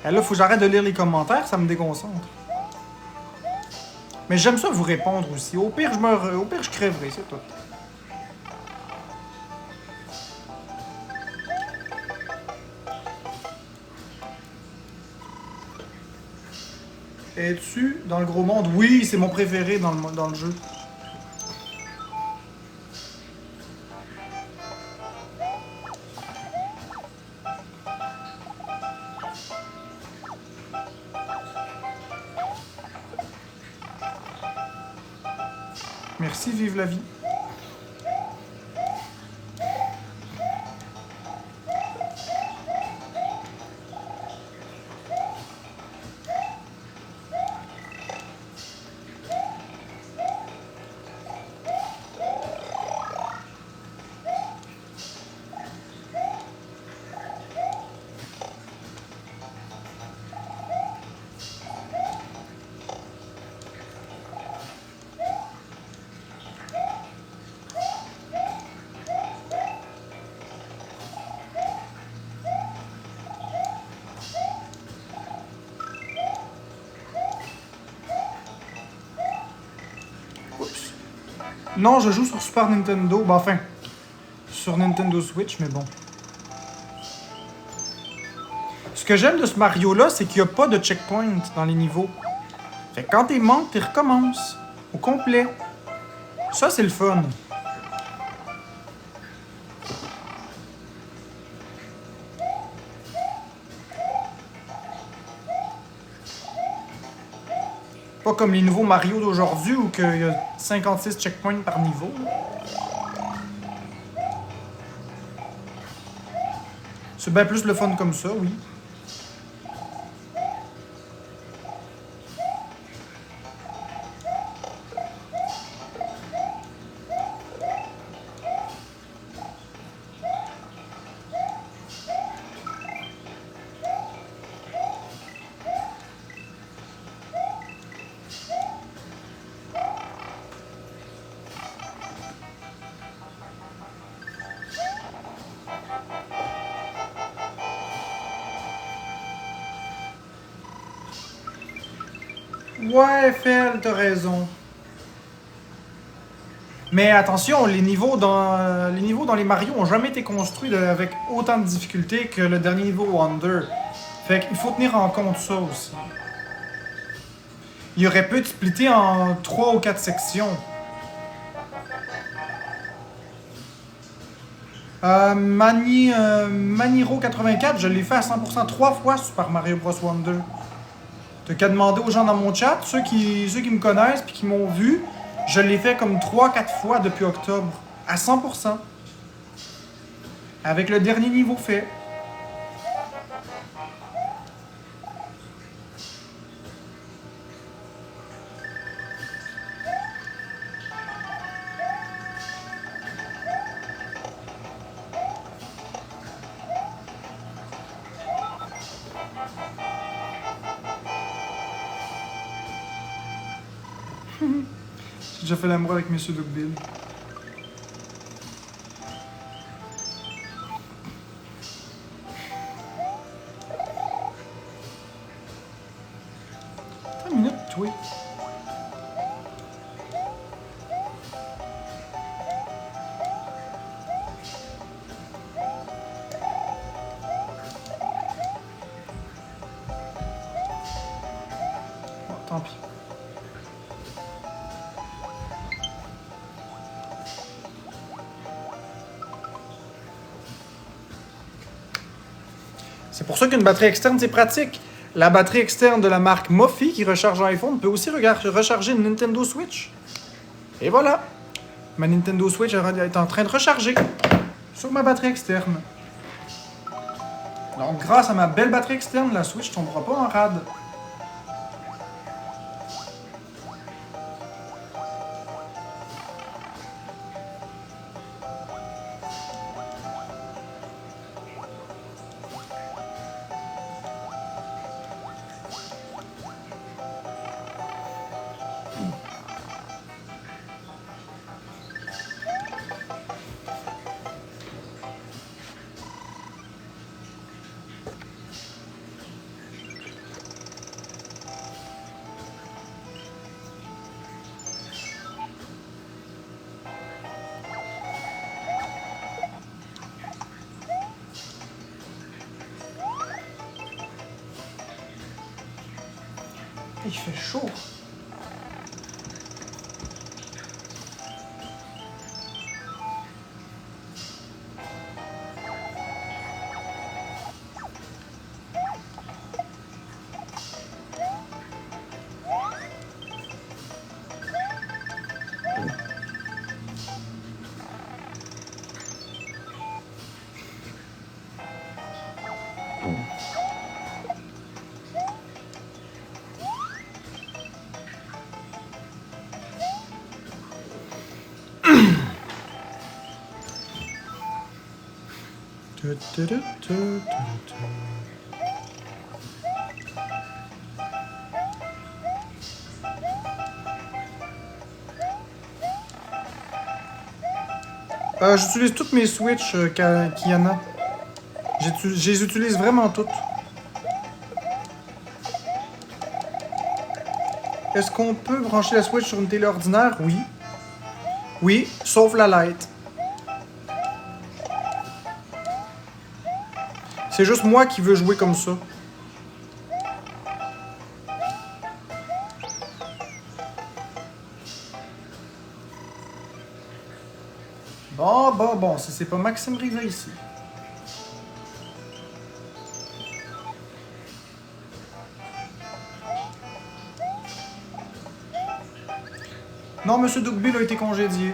Et là, faut que j'arrête de lire les commentaires, ça me déconcentre. Mais j'aime ça vous répondre aussi. Au pire, au pire, je crèverai, c'est tout. Es-tu dans le gros monde? Oui, c'est mon préféré dans le jeu. Merci, vive la vie. Oups. Non, je joue sur Super Nintendo. Ben, enfin, sur Nintendo Switch, mais bon. Ce que j'aime de ce Mario-là, c'est qu'il n'y a pas de checkpoint dans les niveaux. Fait que quand t'es mort, tu recommences. Au complet. Ça, c'est le fun. Pas comme les nouveaux Mario d'aujourd'hui où il y a 56 checkpoints par niveau. C'est bien plus le fun comme ça, oui. Ouais, Fel, t'as raison. Mais attention, les niveaux dans les Mario ont jamais été construits avec autant de difficultés que le dernier niveau Wonder. Fait qu'il faut tenir en compte ça aussi. Il aurait pu être splitté en 3 ou 4 sections. Maniro 84, je l'ai fait à 100% 3 fois Super Mario Bros. Wonder. T'as qu'à demander aux gens dans mon chat, ceux qui me connaissent puis qui m'ont vu, je l'ai fait comme 3-4 fois depuis octobre. À 100%. Avec le dernier niveau fait. J'ai déjà fait l'amour avec Monsieur Duckbill. Attends une minute, toi. Bon, tant pis. C'est pour ça qu'une batterie externe, c'est pratique. La batterie externe de la marque Mophie qui recharge un iPhone peut aussi recharger une Nintendo Switch. Et voilà. Ma Nintendo Switch est en train de recharger sur ma batterie externe. Donc, grâce à ma belle batterie externe, la Switch tombera pas en rade. Il fait chaud. J'utilise toutes mes Switch qu'il y en a. Je les utilise vraiment toutes. Est-ce qu'on peut brancher la Switch sur une télé ordinaire? Oui. Oui, sauf la Lite. C'est juste moi qui veux jouer comme ça. Bon, si c'est pas Maxime Rivet ici. Non, Monsieur Dougbill a été congédié.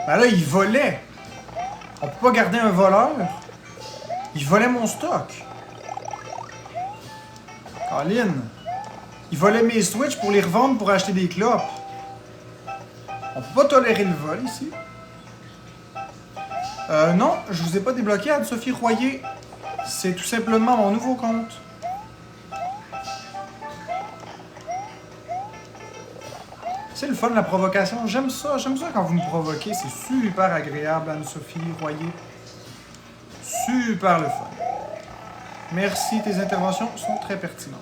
Ben là, il volait. On peut pas garder un voleur. Il volait mon stock. Colin. Il volait mes Switch pour les revendre pour acheter des clopes. On peut pas tolérer le vol ici. Non, je vous ai pas débloqué Anne-Sophie Royer. C'est tout simplement mon nouveau compte. C'est le fun, la provocation. J'aime ça quand vous me provoquez. C'est super agréable, Anne-Sophie Royer. Super le fun. Merci, tes interventions sont très pertinentes.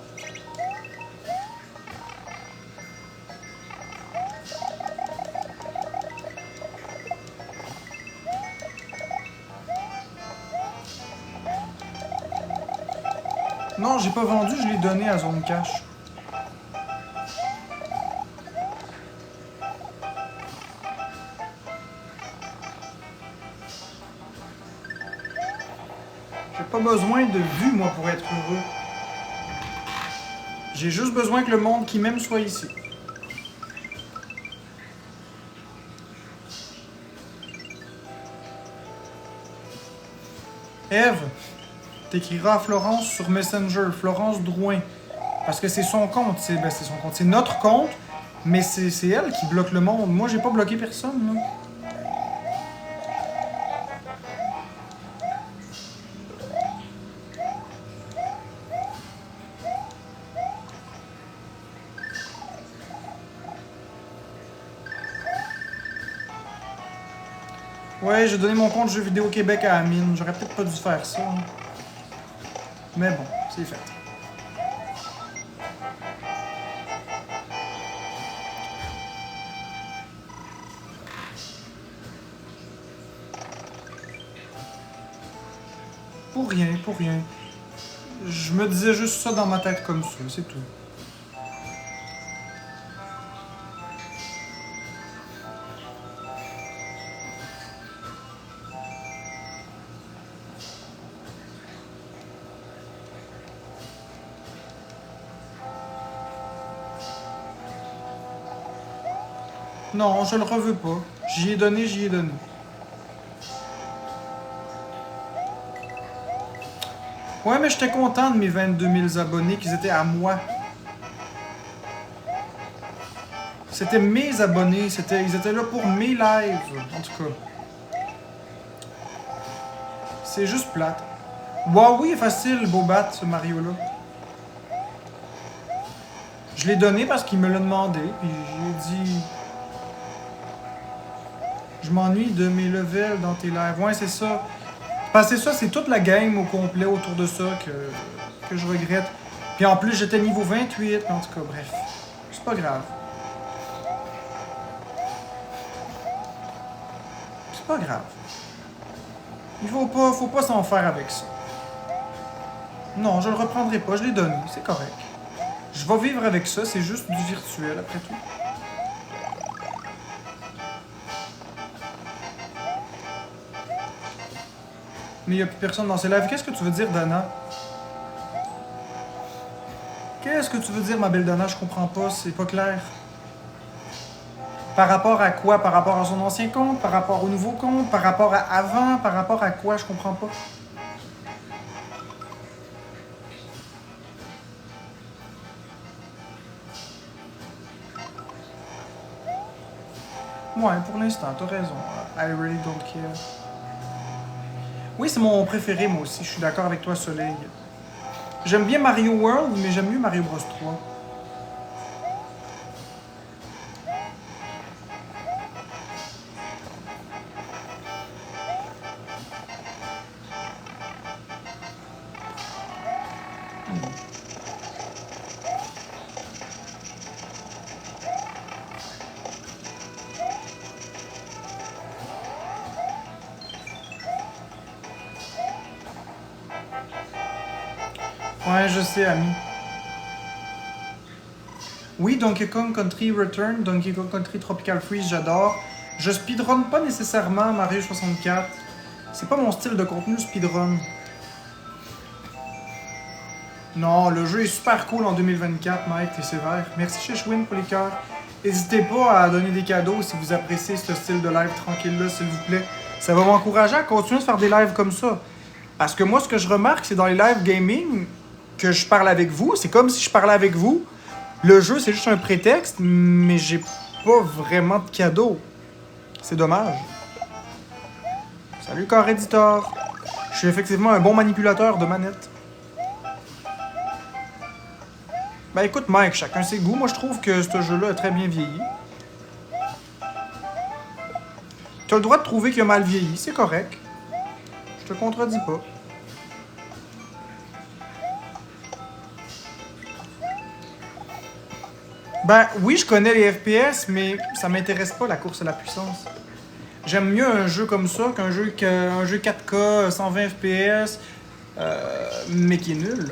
Non, j'ai pas vendu, je l'ai donné à Zone Cash. J'ai pas besoin de vues, moi, pour être heureux. J'ai juste besoin que le monde qui m'aime soit ici. Ève, t'écriras à Florence sur Messenger, Florence Drouin. Parce que c'est son compte, c'est son compte. C'est notre compte, mais c'est elle qui bloque le monde. Moi, j'ai pas bloqué personne, là. Ouais, j'ai donné mon compte Jeux vidéo Québec à Amine. J'aurais peut-être pas dû faire ça. Hein. Mais bon, c'est fait. Pour rien, pour rien. Je me disais juste ça dans ma tête comme ça, c'est tout. Non, je le reveux pas. J'y ai donné, j'y ai donné. Ouais, mais j'étais content de mes 22 000 abonnés, qu'ils étaient à moi. C'était mes abonnés, ils étaient là pour mes lives, en tout cas. C'est juste plate. Huawei est facile, Bobat, ce Mario-là. Je l'ai donné parce qu'il me l'a demandé, puis j'ai dit... Je m'ennuie de mes levels dans tes lives. Ouais, c'est ça. Parce que ça, c'est toute la game au complet autour de ça que je regrette. Puis en plus, j'étais niveau 28, mais en tout cas, bref. C'est pas grave. C'est pas grave. Il faut pas s'en faire avec ça. Non, je le reprendrai pas, je l'ai donné, c'est correct. Je vais vivre avec ça, c'est juste du virtuel après tout. Mais il n'y a plus personne dans ces lives. Qu'est-ce que tu veux dire, Dana? Qu'est-ce que tu veux dire, ma belle Dana? Je comprends pas, c'est pas clair. Par rapport à quoi? Par rapport à son ancien compte? Par rapport au nouveau compte? Par rapport à avant? Par rapport à quoi? Je comprends pas. Ouais, pour l'instant, t'as raison. I really don't care. Oui, c'est mon préféré, moi aussi. Je suis d'accord avec toi, Soleil. J'aime bien Mario World, mais j'aime mieux Mario Bros 3. Ouais, je sais, ami. Oui, Donkey Kong Country Return, Donkey Kong Country Tropical Freeze, j'adore. Je speedrun pas nécessairement Mario 64. C'est pas mon style de contenu speedrun. Non, le jeu est super cool en 2024, Mike, t'es sévère. Merci chez Chouin pour les cœurs. N'hésitez pas à donner des cadeaux si vous appréciez ce style de live tranquille-là, s'il vous plaît. Ça va m'encourager à continuer de faire des lives comme ça. Parce que moi, ce que je remarque, c'est dans les lives gaming que je parle avec vous. C'est comme si je parlais avec vous. Le jeu, c'est juste un prétexte, mais j'ai pas vraiment de cadeaux. C'est dommage. Salut, Core Editor. Je suis effectivement un bon manipulateur de manette. Ben écoute, Mike, chacun ses goûts. Moi, je trouve que ce jeu-là a très bien vieilli. Tu as le droit de trouver qu'il a mal vieilli, c'est correct. Je te contredis pas. Ben oui, je connais les FPS, mais ça m'intéresse pas la course à la puissance. J'aime mieux un jeu comme ça qu'un jeu 4K, 120 FPS, mais qui est nul.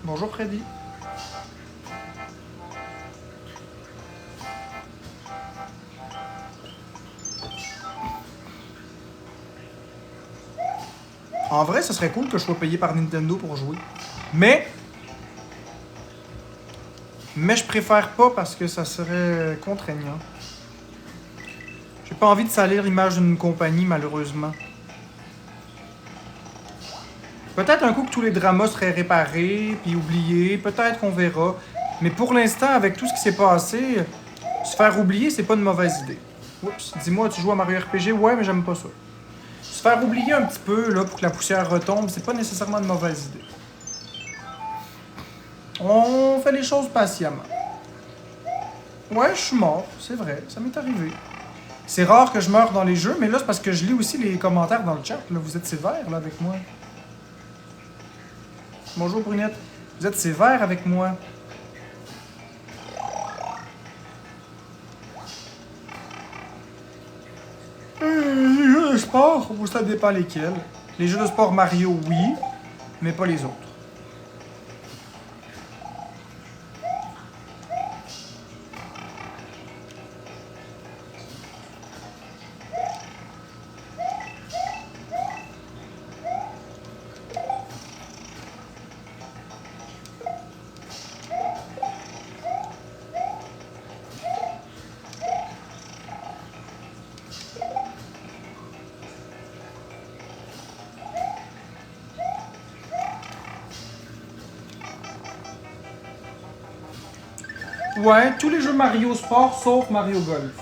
Bonjour Freddy. En vrai, ce serait cool que je sois payé par Nintendo pour jouer. Mais je préfère pas parce que ça serait contraignant. J'ai pas envie de salir l'image d'une compagnie, malheureusement. Peut-être un coup que tous les dramas seraient réparés, puis oubliés, peut-être qu'on verra. Mais pour l'instant, avec tout ce qui s'est passé, se faire oublier, c'est pas une mauvaise idée. Oups, dis-moi, tu joues à Mario RPG? Ouais, mais j'aime pas ça. Se faire oublier un petit peu, là, pour que la poussière retombe, c'est pas nécessairement une mauvaise idée. On fait les choses patiemment. Ouais, je suis mort, c'est vrai, ça m'est arrivé. C'est rare que je meure dans les jeux, mais là, c'est parce que je lis aussi les commentaires dans le chat. Là, vous êtes sévère, là, avec moi. Bonjour, Brunette. Vous êtes sévère avec moi. Les jeux de sport, ça dépend lesquels. Les jeux de sport Mario, oui, mais pas les autres. Ouais, tous les jeux Mario Sport sauf Mario Golf.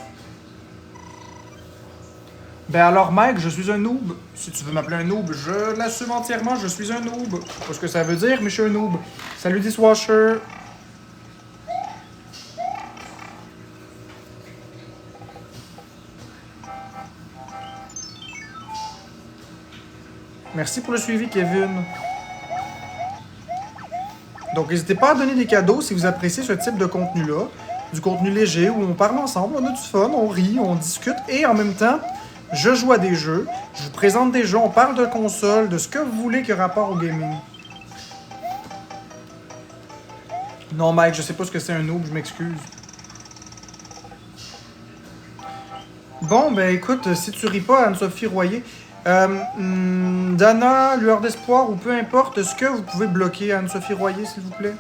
Ben alors Mike, je suis un noob. Si tu veux m'appeler un noob, je l'assume entièrement, je suis un noob. Je sais pas ce que ça veut dire, mais je suis un noob. Salut Dishwasher. Merci pour le suivi, Kevin. Donc, n'hésitez pas à donner des cadeaux si vous appréciez ce type de contenu-là. Du contenu léger où on parle ensemble, on a du fun, on rit, on discute et en même temps, je joue à des jeux, je vous présente des jeux, on parle de consoles, de ce que vous voulez qui a rapport au gaming. Non, Mike, je sais pas ce que c'est un noob, je m'excuse. Bon, ben écoute, si tu ris pas, Anne-Sophie Royer, Dana, lueur d'espoir ou peu importe, est-ce que vous pouvez bloquer Anne-Sophie Royer, s'il vous plaît?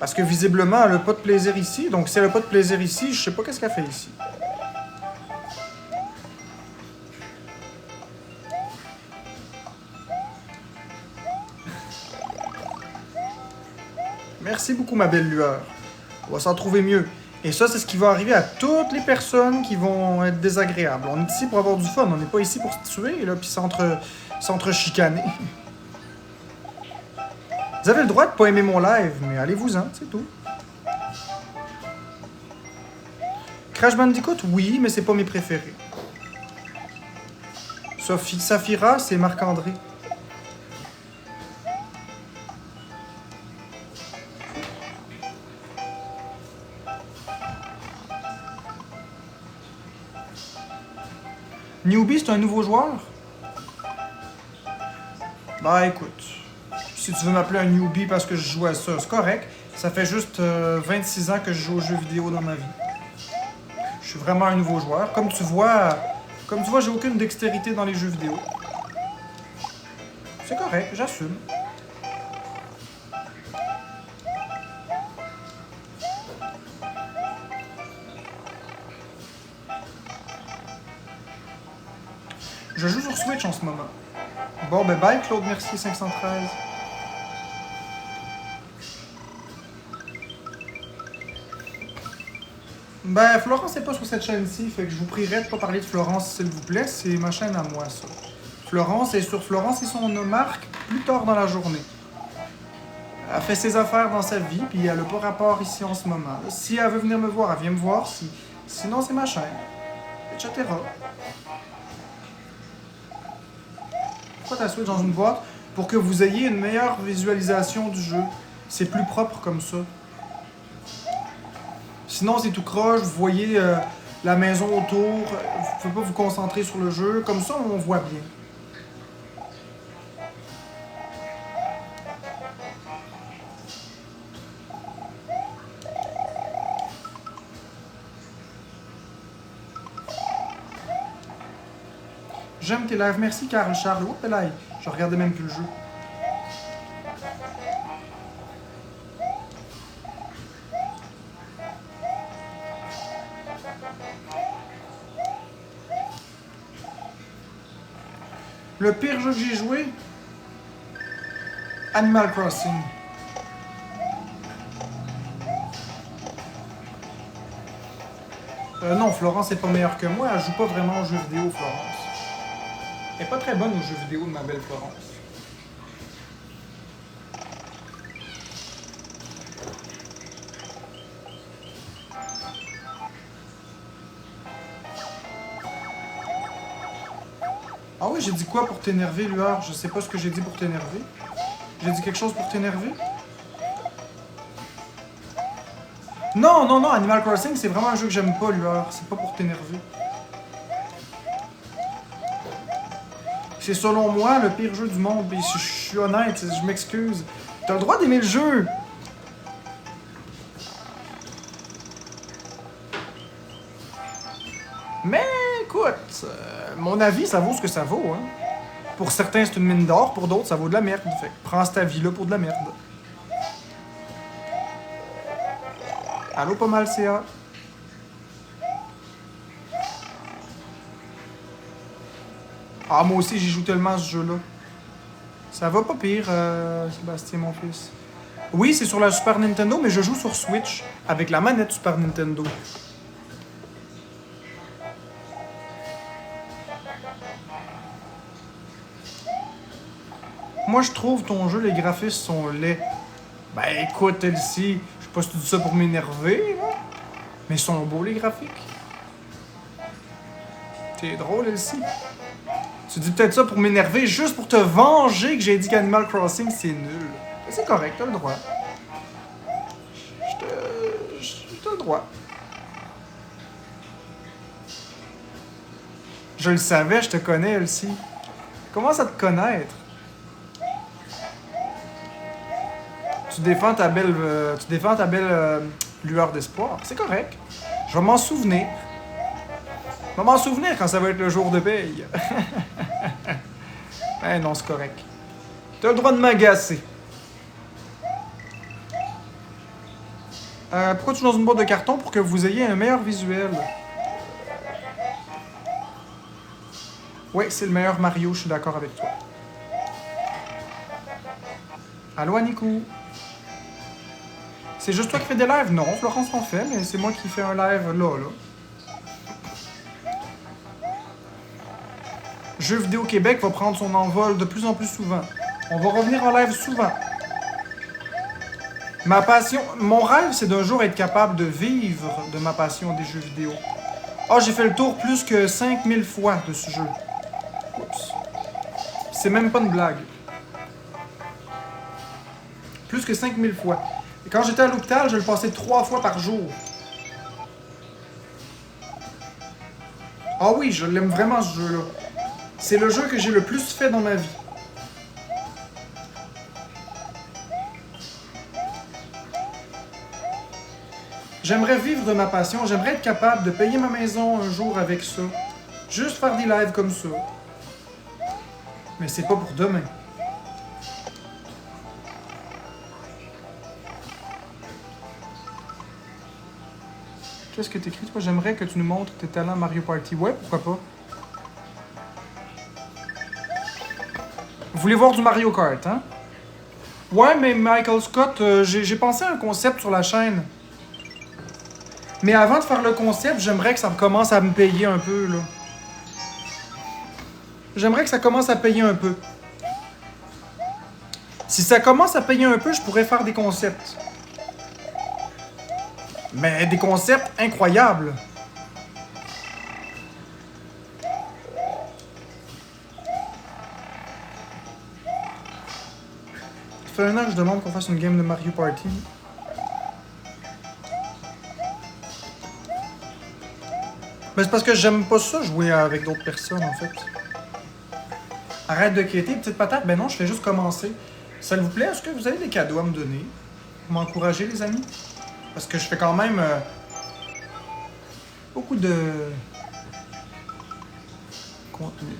Parce que visiblement, elle n'a pas de plaisir ici. Donc, si elle n'a pas de plaisir ici, je sais pas qu'est-ce qu'elle fait ici. Merci beaucoup, ma belle lueur. On va s'en trouver mieux. Et ça, c'est ce qui va arriver à toutes les personnes qui vont être désagréables. On est ici pour avoir du fun. On n'est pas ici pour se tuer, là, puis s'entre-chicaner. Vous avez le droit de pas aimer mon live, mais allez-vous-en, c'est tout. Crash Bandicoot, oui, mais c'est pas mes préférés. Saphira, c'est Marc-André. Newbie, c'est un nouveau joueur? Bah écoute, si tu veux m'appeler un newbie parce que je joue à ça, c'est correct. Ça fait juste 26 ans que je joue aux jeux vidéo dans ma vie. Je suis vraiment un nouveau joueur. Comme tu vois, j'ai aucune dextérité dans les jeux vidéo. C'est correct, j'assume. Je joue sur Switch en ce moment. Bon, ben bye Claude Mercier 513. Ben, Florence n'est pas sur cette chaîne-ci, fait que je vous prierai de pas parler de Florence, s'il vous plaît. C'est ma chaîne à moi, ça. Florence est sur Florence et son marque plus tard dans la journée. Elle fait ses affaires dans sa vie, puis elle n'a pas rapport ici en ce moment. Si elle veut venir me voir, elle vient me voir. Sinon, c'est ma chaîne, etc. Pourquoi ta Switch dans une boîte? Pour que vous ayez une meilleure visualisation du jeu. C'est plus propre comme ça. Sinon, c'est tout croche, vous voyez la maison autour, vous ne pouvez pas vous concentrer sur le jeu. Comme ça, on voit bien. J'aime tes lives. Merci, Carl Charles. Oups, là, je regardais même plus le jeu. Le pire jeu que j'ai joué? Animal Crossing. Non, Florence est pas meilleure que moi. Elle joue pas vraiment aux jeux vidéo, Florence. Elle est pas très bonne aux jeux vidéo de ma belle Florence. Ah oui, j'ai dit quoi pour t'énerver, Lueur? Je sais pas ce que j'ai dit pour t'énerver. J'ai dit quelque chose pour t'énerver? Non, non, non, Animal Crossing, c'est vraiment un jeu que j'aime pas, Lueur. C'est pas pour t'énerver. C'est selon moi le pire jeu du monde. Et je suis honnête, je m'excuse. T'as le droit d'aimer le jeu. Mais écoute, mon avis, ça vaut ce que ça vaut. Hein. Pour certains, c'est une mine d'or. Pour d'autres, ça vaut de la merde. Fait que prends cet avis-là pour de la merde. Allô, pas mal, CA. Ah, moi aussi, j'y joue tellement à ce jeu-là. Ça va pas pire, Sébastien, mon fils. Oui, c'est sur la Super Nintendo, mais je joue sur Switch, avec la manette Super Nintendo. Moi, je trouve ton jeu, les graphismes sont laids. Ben, écoute, Elsie, je sais pas si tu dis ça pour m'énerver, là, mais ils sont beaux, les graphiques. T'es drôle, Elsie. Tu dis peut-être ça pour m'énerver, juste pour te venger que j'ai dit qu'Animal Crossing, c'est nul. Mais c'est correct, t'as le droit. T'as le droit. Je le savais, je te connais, Elsie. Commence à te connaître. Tu défends ta belle lueur d'espoir. C'est correct. Je vais m'en souvenir. Je vais m'en souvenir quand ça va être le jour de paye. Ben non, c'est correct. T'as le droit de m'agacer. Pourquoi tu es dans une boîte de carton pour que vous ayez un meilleur visuel? Oui, c'est le meilleur Mario, je suis d'accord avec toi. Allô, Nico? C'est juste toi qui fais des lives? Non, Florence en fait, mais c'est moi qui fais un live là. Jeux vidéo Québec va prendre son envol de plus en plus souvent. On va revenir en live souvent. Ma passion... Mon rêve, c'est d'un jour être capable de vivre de ma passion des jeux vidéo. Ah, j'ai fait le tour plus que 5000 fois de ce jeu. Oups. C'est même pas une blague. Plus que 5000 fois. Et quand j'étais à l'hôpital, je le passais 3 fois par jour. Ah oui, je l'aime vraiment ce jeu-là. C'est le jeu que j'ai le plus fait dans ma vie. J'aimerais vivre de ma passion, j'aimerais être capable de payer ma maison un jour avec ça. Juste faire des lives comme ça. Mais c'est pas pour demain. Qu'est-ce que t'écris, toi? J'aimerais que tu nous montres tes talents Mario Party. Ouais, pourquoi pas? Vous voulez voir du Mario Kart, hein? Ouais, mais Michael Scott, j'ai pensé à un concept sur la chaîne. Mais avant de faire le concept, j'aimerais que ça commence à me payer un peu, là. J'aimerais que ça commence à payer un peu. Si ça commence à payer un peu, je pourrais faire des concepts. Mais des concepts incroyables. Ça fait un an que je demande qu'on fasse une game de Mario Party. Mais c'est parce que j'aime pas ça jouer avec d'autres personnes, en fait. Arrête de quitter, petite patate. Ben non, je fais juste commencer. S'il vous plaît, est-ce que vous avez des cadeaux à me donner? Pour m'encourager, les amis? Parce que je fais quand même beaucoup de contenu.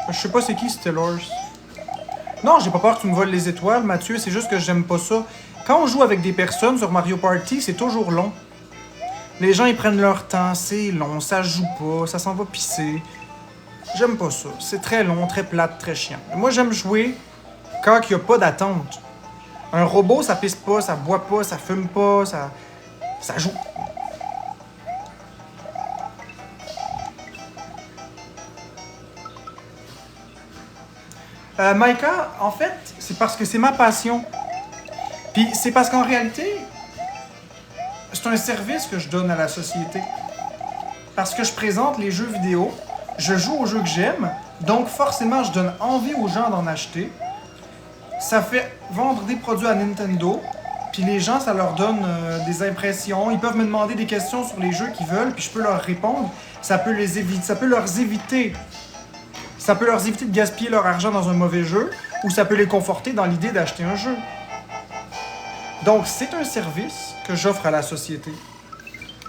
Je sais pas c'est qui Stellars. Non, j'ai pas peur que tu me voles les étoiles, Mathieu. C'est juste que j'aime pas ça. Quand on joue avec des personnes sur Mario Party, c'est toujours long. Les gens, ils prennent leur temps. C'est long, ça joue pas, ça s'en va pisser. J'aime pas ça. C'est très long, très plate, très chiant. Moi, j'aime jouer quand il n'y a pas d'attente. Un robot, ça pisse pas, ça boit pas, ça fume pas, ça joue. Maïka, en fait, c'est parce que c'est ma passion. Puis c'est parce qu'en réalité, c'est un service que je donne à la société. Parce que je présente les jeux vidéo, je joue aux jeux que j'aime, donc forcément je donne envie aux gens d'en acheter. Ça fait vendre des produits à Nintendo, puis les gens, ça leur donne des impressions. Ils peuvent me demander des questions sur les jeux qu'ils veulent, puis je peux leur répondre. Ça peut leur éviter de gaspiller leur argent dans un mauvais jeu, ou ça peut les conforter dans l'idée d'acheter un jeu. Donc, c'est un service que j'offre à la société.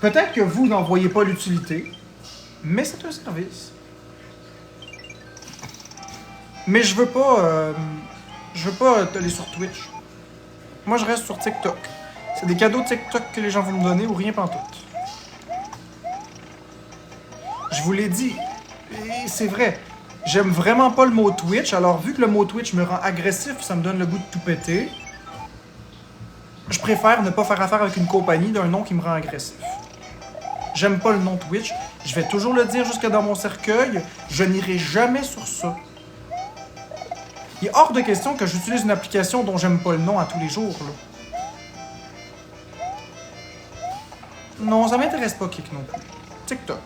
Peut-être que vous n'en voyez pas l'utilité, mais c'est un service. Mais je veux pas aller sur Twitch. Moi, je reste sur TikTok. C'est des cadeaux TikTok que les gens vont me donner ou rien pantoute. Je vous l'ai dit, et c'est vrai. J'aime vraiment pas le mot Twitch, alors vu que le mot Twitch me rend agressif, ça me donne le goût de tout péter, je préfère ne pas faire affaire avec une compagnie d'un nom qui me rend agressif. J'aime pas le nom Twitch, je vais toujours le dire jusque dans mon cercueil, je n'irai jamais sur ça. Il est hors de question que j'utilise une application dont j'aime pas le nom à tous les jours, là. Non, ça m'intéresse pas, Kik, non plus. TikTok.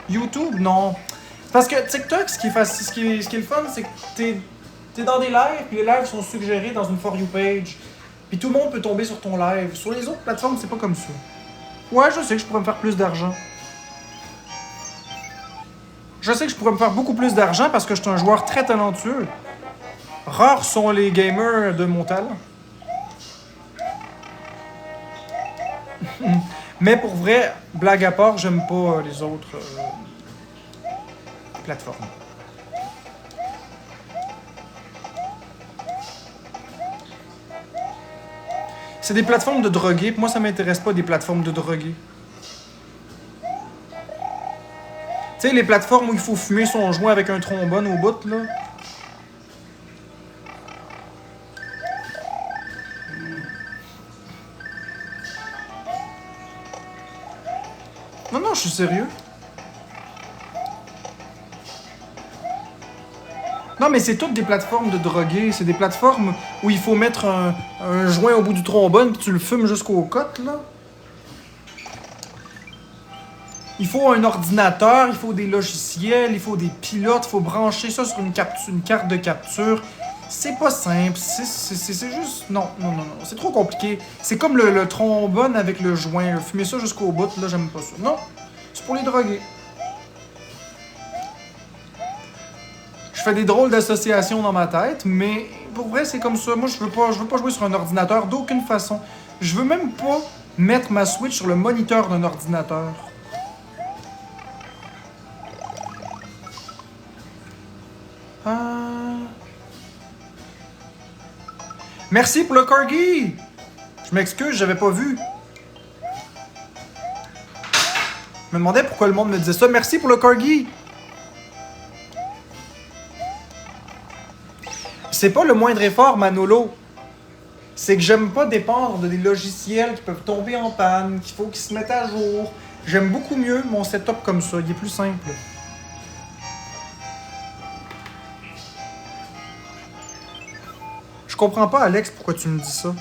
YouTube, non. Parce que TikTok, ce qui est le fun, c'est que t'es dans des lives, puis les lives sont suggérés dans une For You page. Puis tout le monde peut tomber sur ton live. Sur les autres plateformes, c'est pas comme ça. Ouais, je sais que je pourrais me faire plus d'argent. Je sais que je pourrais me faire beaucoup plus d'argent parce que je suis un joueur très talentueux. Rares sont les gamers de mon talent. Mais pour vrai, blague à part, j'aime pas les autres plateformes. C'est des plateformes de drogués. Moi, ça m'intéresse pas des plateformes de drogués. Tu sais, les plateformes où il faut fumer son joint avec un trombone au bout, là. Non, non, je suis sérieux. Non, mais c'est toutes des plateformes de drogués. C'est des plateformes où il faut mettre un joint au bout du trombone puis tu le fumes jusqu'aux côtes, là. Il faut un ordinateur, il faut des logiciels, il faut des pilotes, il faut brancher ça sur une carte de capture. C'est pas simple, c'est juste... Non, non, non, non, c'est trop compliqué. C'est comme le trombone avec le joint. Fumer ça jusqu'au bout, là, j'aime pas ça. Non, c'est pour les drogués. Je fais des drôles d'associations dans ma tête, mais pour vrai, c'est comme ça. Moi, je veux pas jouer sur un ordinateur d'aucune façon. Je veux même pas mettre ma Switch sur le moniteur d'un ordinateur. Merci pour le corgi! Je m'excuse, j'avais pas vu. Je me demandais pourquoi le monde me disait ça. Merci pour le corgi! C'est pas le moindre effort, Manolo. C'est que j'aime pas dépendre de des logiciels qui peuvent tomber en panne, qu'il faut qu'ils se mettent à jour. J'aime beaucoup mieux mon setup comme ça, il est plus simple. Je comprends pas, Alex, pourquoi tu me dis ça.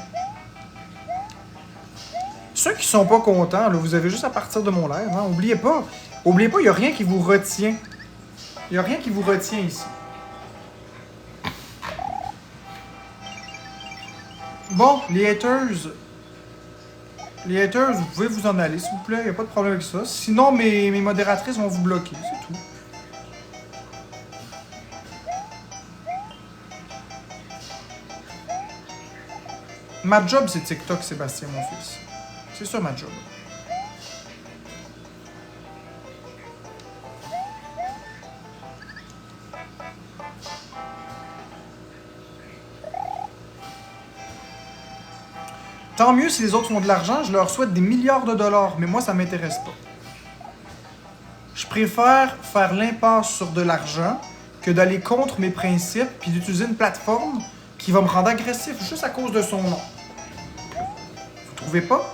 Ceux qui sont pas contents, là, vous avez juste à partir de mon live. Hein? Oubliez pas, il n'y a rien qui vous retient. Il n'y a rien qui vous retient ici. Bon, les haters, vous pouvez vous en aller, s'il vous plaît. Il n'y a pas de problème avec ça. Sinon, mes modératrices vont vous bloquer, c'est tout. Ma job, c'est TikTok, Sébastien, mon fils. C'est ça, ma job. Tant mieux si les autres font de l'argent, je leur souhaite des milliards de dollars, mais moi, ça m'intéresse pas. Je préfère faire l'impasse sur de l'argent que d'aller contre mes principes puis d'utiliser une plateforme qui va me rendre agressif juste à cause de son nom. Vous trouvez pas?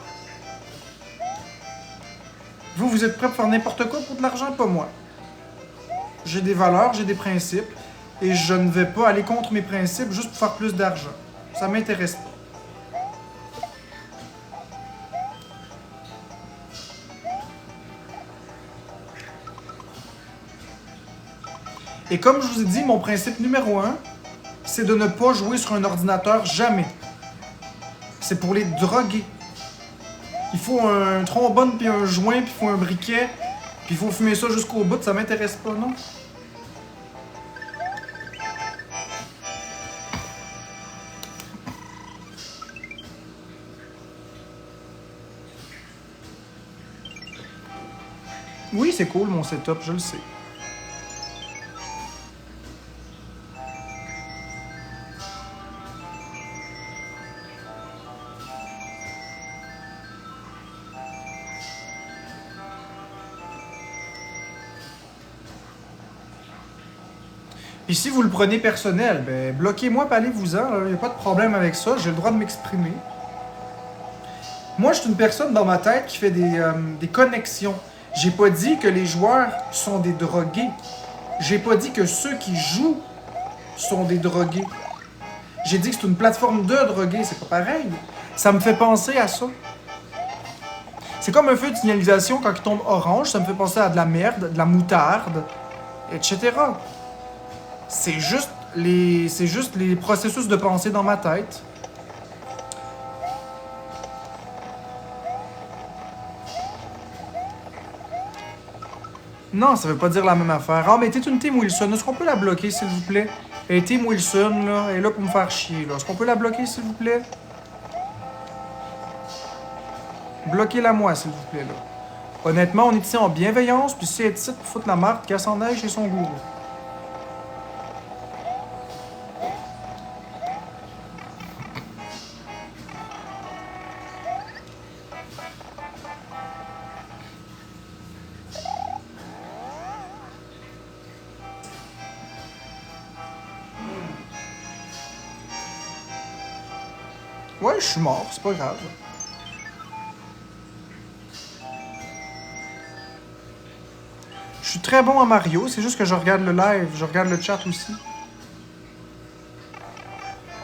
Vous êtes prêts pour faire n'importe quoi pour de l'argent? Pas moi. J'ai des valeurs, j'ai des principes, et je ne vais pas aller contre mes principes juste pour faire plus d'argent. Ça m'intéresse pas. Et comme je vous ai dit, mon principe numéro 1, c'est de ne pas jouer sur un ordinateur jamais. C'est pour les droguer. Il faut un trombone, puis un joint, puis il faut un briquet, puis il faut fumer ça jusqu'au bout, ça m'intéresse pas, non? Oui, c'est cool mon setup, je le sais. Puis si vous le prenez personnel, ben bloquez-moi, puis allez-vous-en, il n'y a pas de problème avec ça, j'ai le droit de m'exprimer. Moi, je suis une personne dans ma tête qui fait des connexions. J'ai pas dit que les joueurs sont des drogués. J'ai pas dit que ceux qui jouent sont des drogués. J'ai dit que c'est une plateforme de drogués, c'est pas pareil. Ça me fait penser à ça. C'est comme un feu de signalisation quand il tombe orange, ça me fait penser à de la merde, de la moutarde, etc. C'est juste les processus de pensée dans ma tête. Non, ça veut pas dire la même affaire. Ah, mais t'es une Team Wilson. Est-ce qu'on peut la bloquer, s'il vous plaît? Et Team Wilson, là, elle est là pour me faire chier, là. Est-ce qu'on peut la bloquer, s'il vous plaît? Bloquez-la moi, s'il vous plaît, là. Honnêtement, on est ici en bienveillance, puis si elle est ici pour foutre la marque, qu'elle s'en aille chez son gourou. Ouais, je suis mort, c'est pas grave. Je suis très bon à Mario, c'est juste que je regarde le live, je regarde le chat aussi.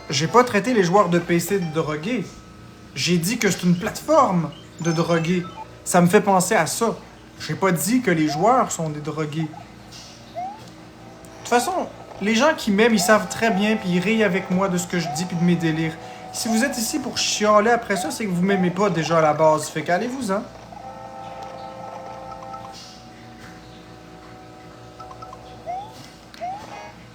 J'ai pas traité les joueurs de PC de drogués. J'ai dit que c'est une plateforme de drogués. Ça me fait penser à ça. J'ai pas dit que les joueurs sont des drogués. De toute façon, les gens qui m'aiment, ils savent très bien, puis ils rient avec moi de ce que je dis, puis de mes délires. Si vous êtes ici pour chialer après ça, c'est que vous m'aimez pas déjà à la base. Fait qu'allez-vous-en.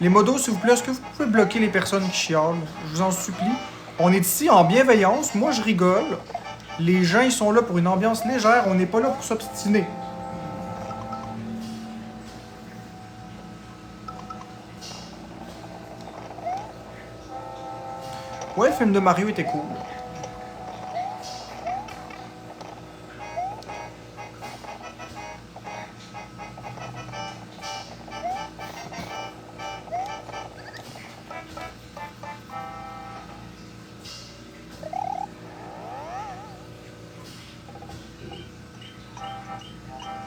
Les modos, s'il vous plaît, est-ce que vous pouvez bloquer les personnes qui chialent? Je vous en supplie. On est ici en bienveillance. Moi, je rigole. Les gens, ils sont là pour une ambiance légère. On n'est pas là pour s'obstiner. Ouais, le film de Mario était cool.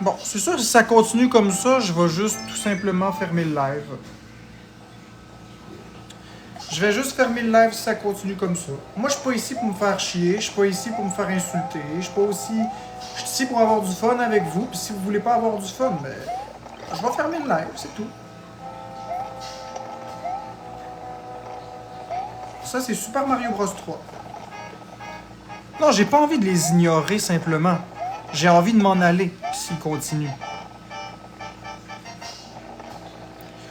Bon, c'est sûr, si ça continue comme ça, je vais juste tout simplement fermer le live. Je vais juste fermer le live si ça continue comme ça. Moi, je suis pas ici pour me faire chier, je suis pas ici pour me faire insulter, je suis pas aussi... Je suis ici pour avoir du fun avec vous, puis si vous voulez pas avoir du fun, ben... Je vais fermer le live, c'est tout. Ça, c'est Super Mario Bros 3. Non, j'ai pas envie de les ignorer simplement. J'ai envie de m'en aller s'ils continuent.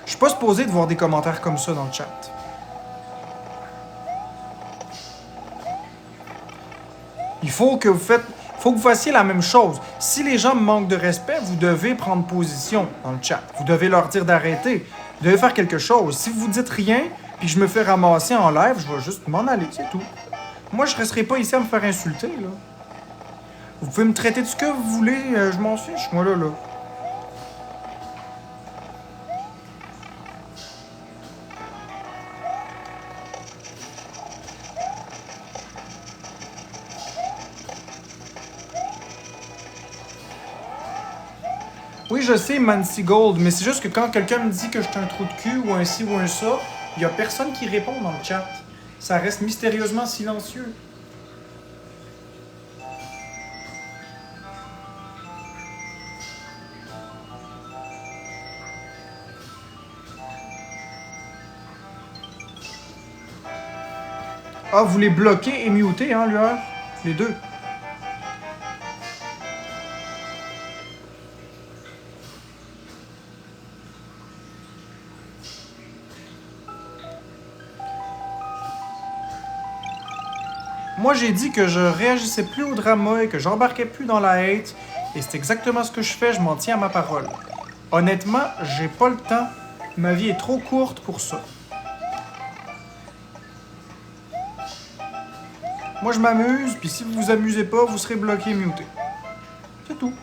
Je suis pas supposé de voir des commentaires comme ça dans le chat. Il faut que vous fassiez la même chose. Si les gens me manquent de respect, vous devez prendre position dans le chat. Vous devez leur dire d'arrêter. Vous devez faire quelque chose. Si vous dites rien, puis que je me fais ramasser en live, je vais juste m'en aller, c'est tout. Moi, je resterai pas ici à me faire insulter, là. Vous pouvez me traiter de ce que vous voulez, je m'en fiche, moi, là. Oui, je sais, Mancy Gold, mais c'est juste que quand quelqu'un me dit que je suis un trou de cul ou un ci ou un ça, il y a personne qui répond dans le chat. Ça reste mystérieusement silencieux. Ah, vous les bloquez et mutez, hein, Lueur? Les deux. Moi, j'ai dit que je réagissais plus au drama et que j'embarquais plus dans la hate. Et c'est exactement ce que je fais, je m'en tiens à ma parole. Honnêtement, j'ai pas le temps. Ma vie est trop courte pour ça. Moi, je m'amuse, puis si vous vous amusez pas, vous serez bloqué et muté. C'est tout.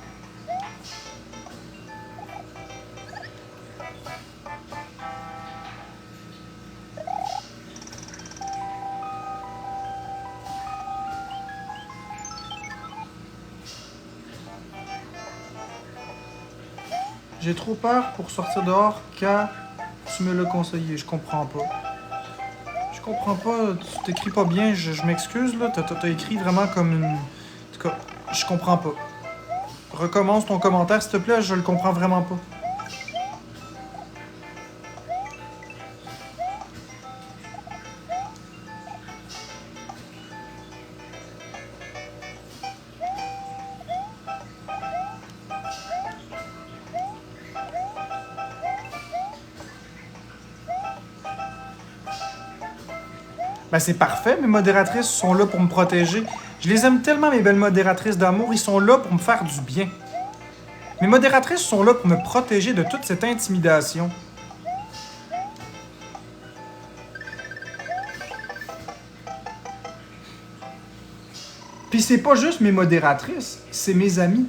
J'ai trop peur pour sortir dehors car tu me l'as conseillé. Je comprends pas. Je comprends pas. Tu t'écris pas bien. Je m'excuse, là. T'as écrit vraiment comme une... En tout cas, je comprends pas. Recommence ton commentaire, s'il te plaît, je le comprends vraiment pas. Ben c'est parfait, mes modératrices sont là pour me protéger. Je les aime tellement, mes belles modératrices d'amour, ils sont là pour me faire du bien. Mes modératrices sont là pour me protéger de toute cette intimidation. Puis c'est pas juste mes modératrices, c'est mes amis.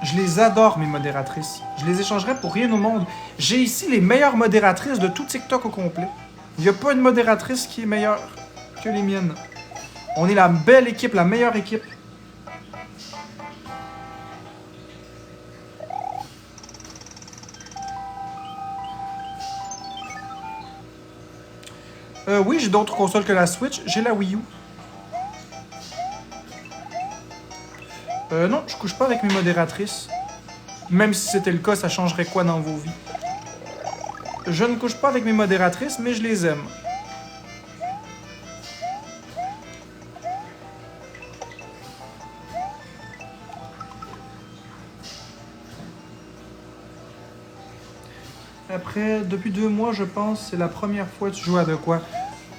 Je les adore, mes modératrices. Je les échangerais pour rien au monde. J'ai ici les meilleures modératrices de tout TikTok au complet. Il n'y a pas une modératrice qui est meilleure que les miennes. On est la belle équipe, la meilleure équipe. Oui, j'ai d'autres consoles que la Switch. J'ai la Wii U. Non, je couche pas avec mes modératrices. Même si c'était le cas, ça changerait quoi dans vos vies? Je ne couche pas avec mes modératrices, mais je les aime. Après, depuis 2 mois, je pense, c'est la première fois que tu joues à de quoi?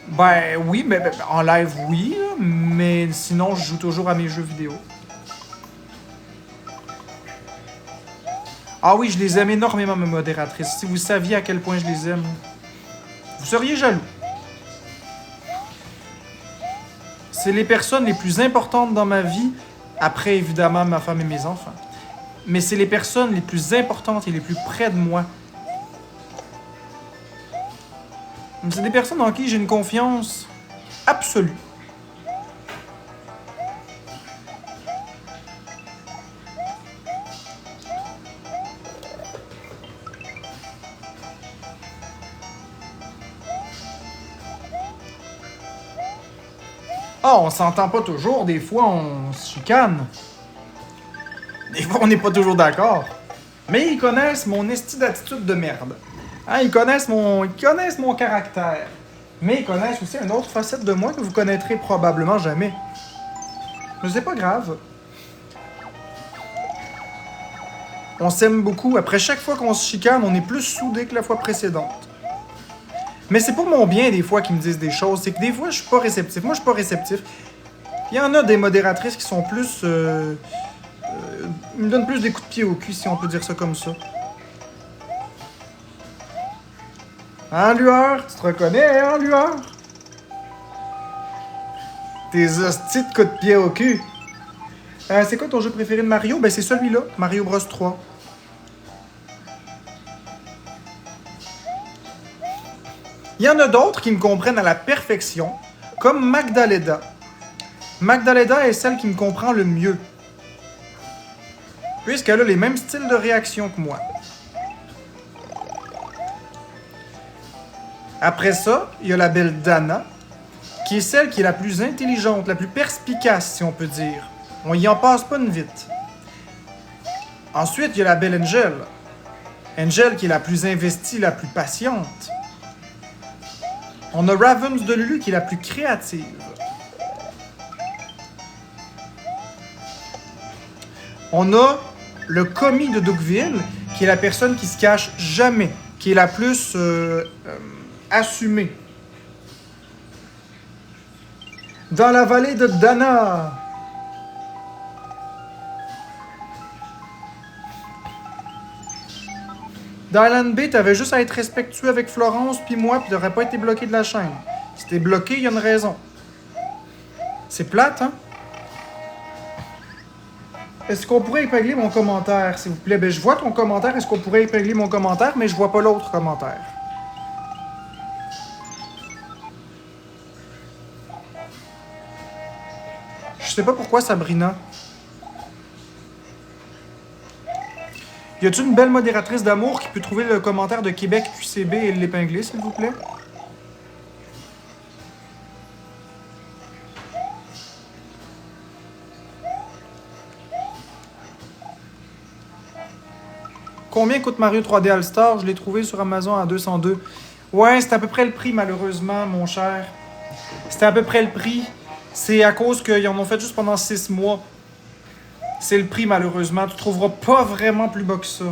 Ben oui, mais en live, oui, là, mais sinon, je joue toujours à mes jeux vidéo. Ah oui, je les aime énormément, mes modératrices. Si vous saviez à quel point je les aime, vous seriez jaloux. C'est les personnes les plus importantes dans ma vie, après évidemment ma femme et mes enfants. Mais c'est les personnes les plus importantes et les plus près de moi. C'est des personnes en qui j'ai une confiance absolue. Ah, on s'entend pas toujours, des fois on se chicane. Des fois on n'est pas toujours d'accord. Mais ils connaissent mon esti d'attitude de merde. Hein, ils connaissent mon caractère. Mais ils connaissent aussi une autre facette de moi que vous connaîtrez probablement jamais. Mais c'est pas grave. On s'aime beaucoup. Après chaque fois qu'on se chicane, on est plus soudés que la fois précédente. Mais c'est pour mon bien, des fois, qu'ils me disent des choses. C'est que des fois, je suis pas réceptif. Moi, je suis pas réceptif. Il y en a des modératrices qui sont plus... ils me donnent plus des coups de pied au cul, si on peut dire ça comme ça. Hein, Lueur? Tu te reconnais, hein, Lueur? Tes hosties de coups de pied au cul. C'est quoi ton jeu préféré de Mario? Ben, c'est celui-là, Mario Bros 3. Il y en a d'autres qui me comprennent à la perfection, comme Magdalena. Magdalena est celle qui me comprend le mieux, puisqu'elle a les mêmes styles de réaction que moi. Après ça, il y a la belle Dana, qui est celle qui est la plus intelligente, la plus perspicace, si on peut dire. On y en passe pas une vite. Ensuite, il y a la belle Angel. Angel qui est la plus investie, la plus patiente. On a Ravens de Lulu qui est la plus créative. On a le commis de Dougville, qui est la personne qui se cache jamais, qui est la plus assumée. Dans la vallée de Dana. Dans Island Bay, t'avais juste à être respectueux avec Florence puis moi, puis t'aurais pas été bloqué de la chaîne. Si t'es bloqué, il y a une raison. C'est plate, hein? Est-ce qu'on pourrait épingler mon commentaire, s'il vous plaît? Ben, je vois ton commentaire. Est-ce qu'on pourrait épingler mon commentaire? Mais je vois pas l'autre commentaire. Je sais pas pourquoi, Sabrina. Y a-t-il une belle modératrice d'amour qui peut trouver le commentaire de Québec QCB et l'épingler, s'il vous plaît? Combien coûte Mario 3D All-Star? Je l'ai trouvé sur Amazon à 202. Ouais, c'est à peu près le prix, malheureusement, mon cher. C'était à peu près le prix. C'est à cause qu'ils en ont fait juste pendant 6 mois. C'est le prix, malheureusement. Tu trouveras pas vraiment plus bas que ça.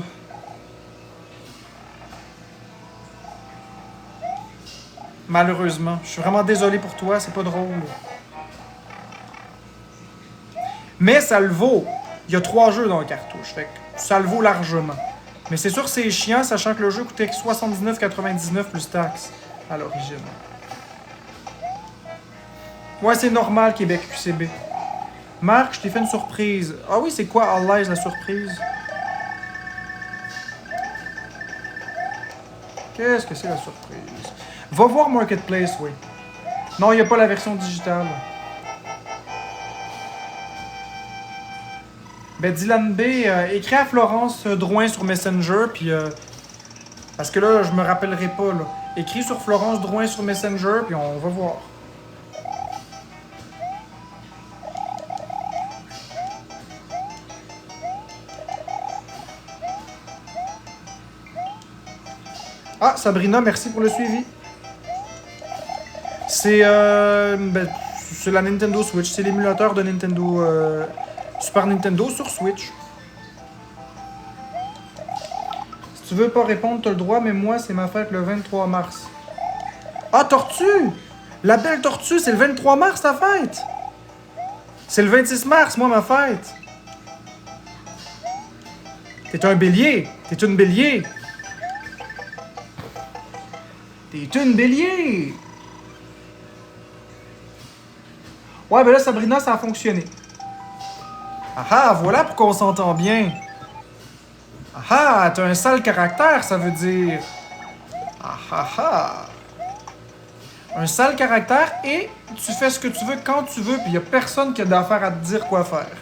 Malheureusement. Je suis vraiment désolé pour toi, c'est pas drôle. Mais ça le vaut. Il y a 3 jeux dans le cartouche, fait que ça le vaut largement. Mais c'est sûr que c'est chiant, sachant que le jeu coûtait 79,99 plus taxes à l'origine. Ouais, c'est normal, Québec QCB. Marc, je t'ai fait une surprise. Ah oui, c'est quoi, All Lies, la surprise? Qu'est-ce que c'est la surprise? Va voir Marketplace, oui. Non, il n'y a pas la version digitale. Ben, Dylan B, écris à Florence Drouin sur Messenger, puis... parce que là, je me rappellerai pas, là. Écris sur Florence Drouin sur Messenger, puis on va voir. Ah, Sabrina, merci pour le suivi. C'est la Nintendo Switch. C'est l'émulateur de Nintendo... Super Nintendo sur Switch. Si tu veux pas répondre, t'as le droit, mais moi, c'est ma fête le 23 mars. Ah, Tortue! La belle Tortue, c'est le 23 mars, ta fête! C'est le 26 mars, moi, ma fête! T'es un bélier! T'es une bélier! T'es une bélier! Ouais, ben là, Sabrina, ça a fonctionné. Ah ah, voilà pourquoi on s'entend bien. Ah ah, t'as un sale caractère, ça veut dire. Ah ah ah. Un sale caractère et tu fais ce que tu veux quand tu veux, puis y a personne qui a d'affaire à te dire quoi faire.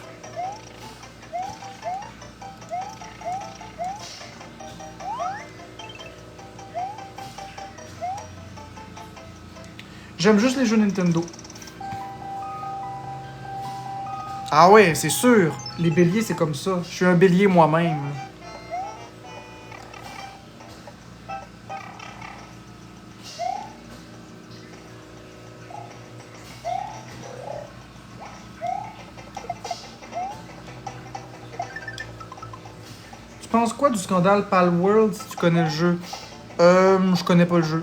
J'aime juste les jeux Nintendo. Ah ouais, c'est sûr. Les béliers, c'est comme ça. Je suis un bélier moi-même. Tu penses quoi du scandale Palworld si tu connais le jeu? Je connais pas le jeu.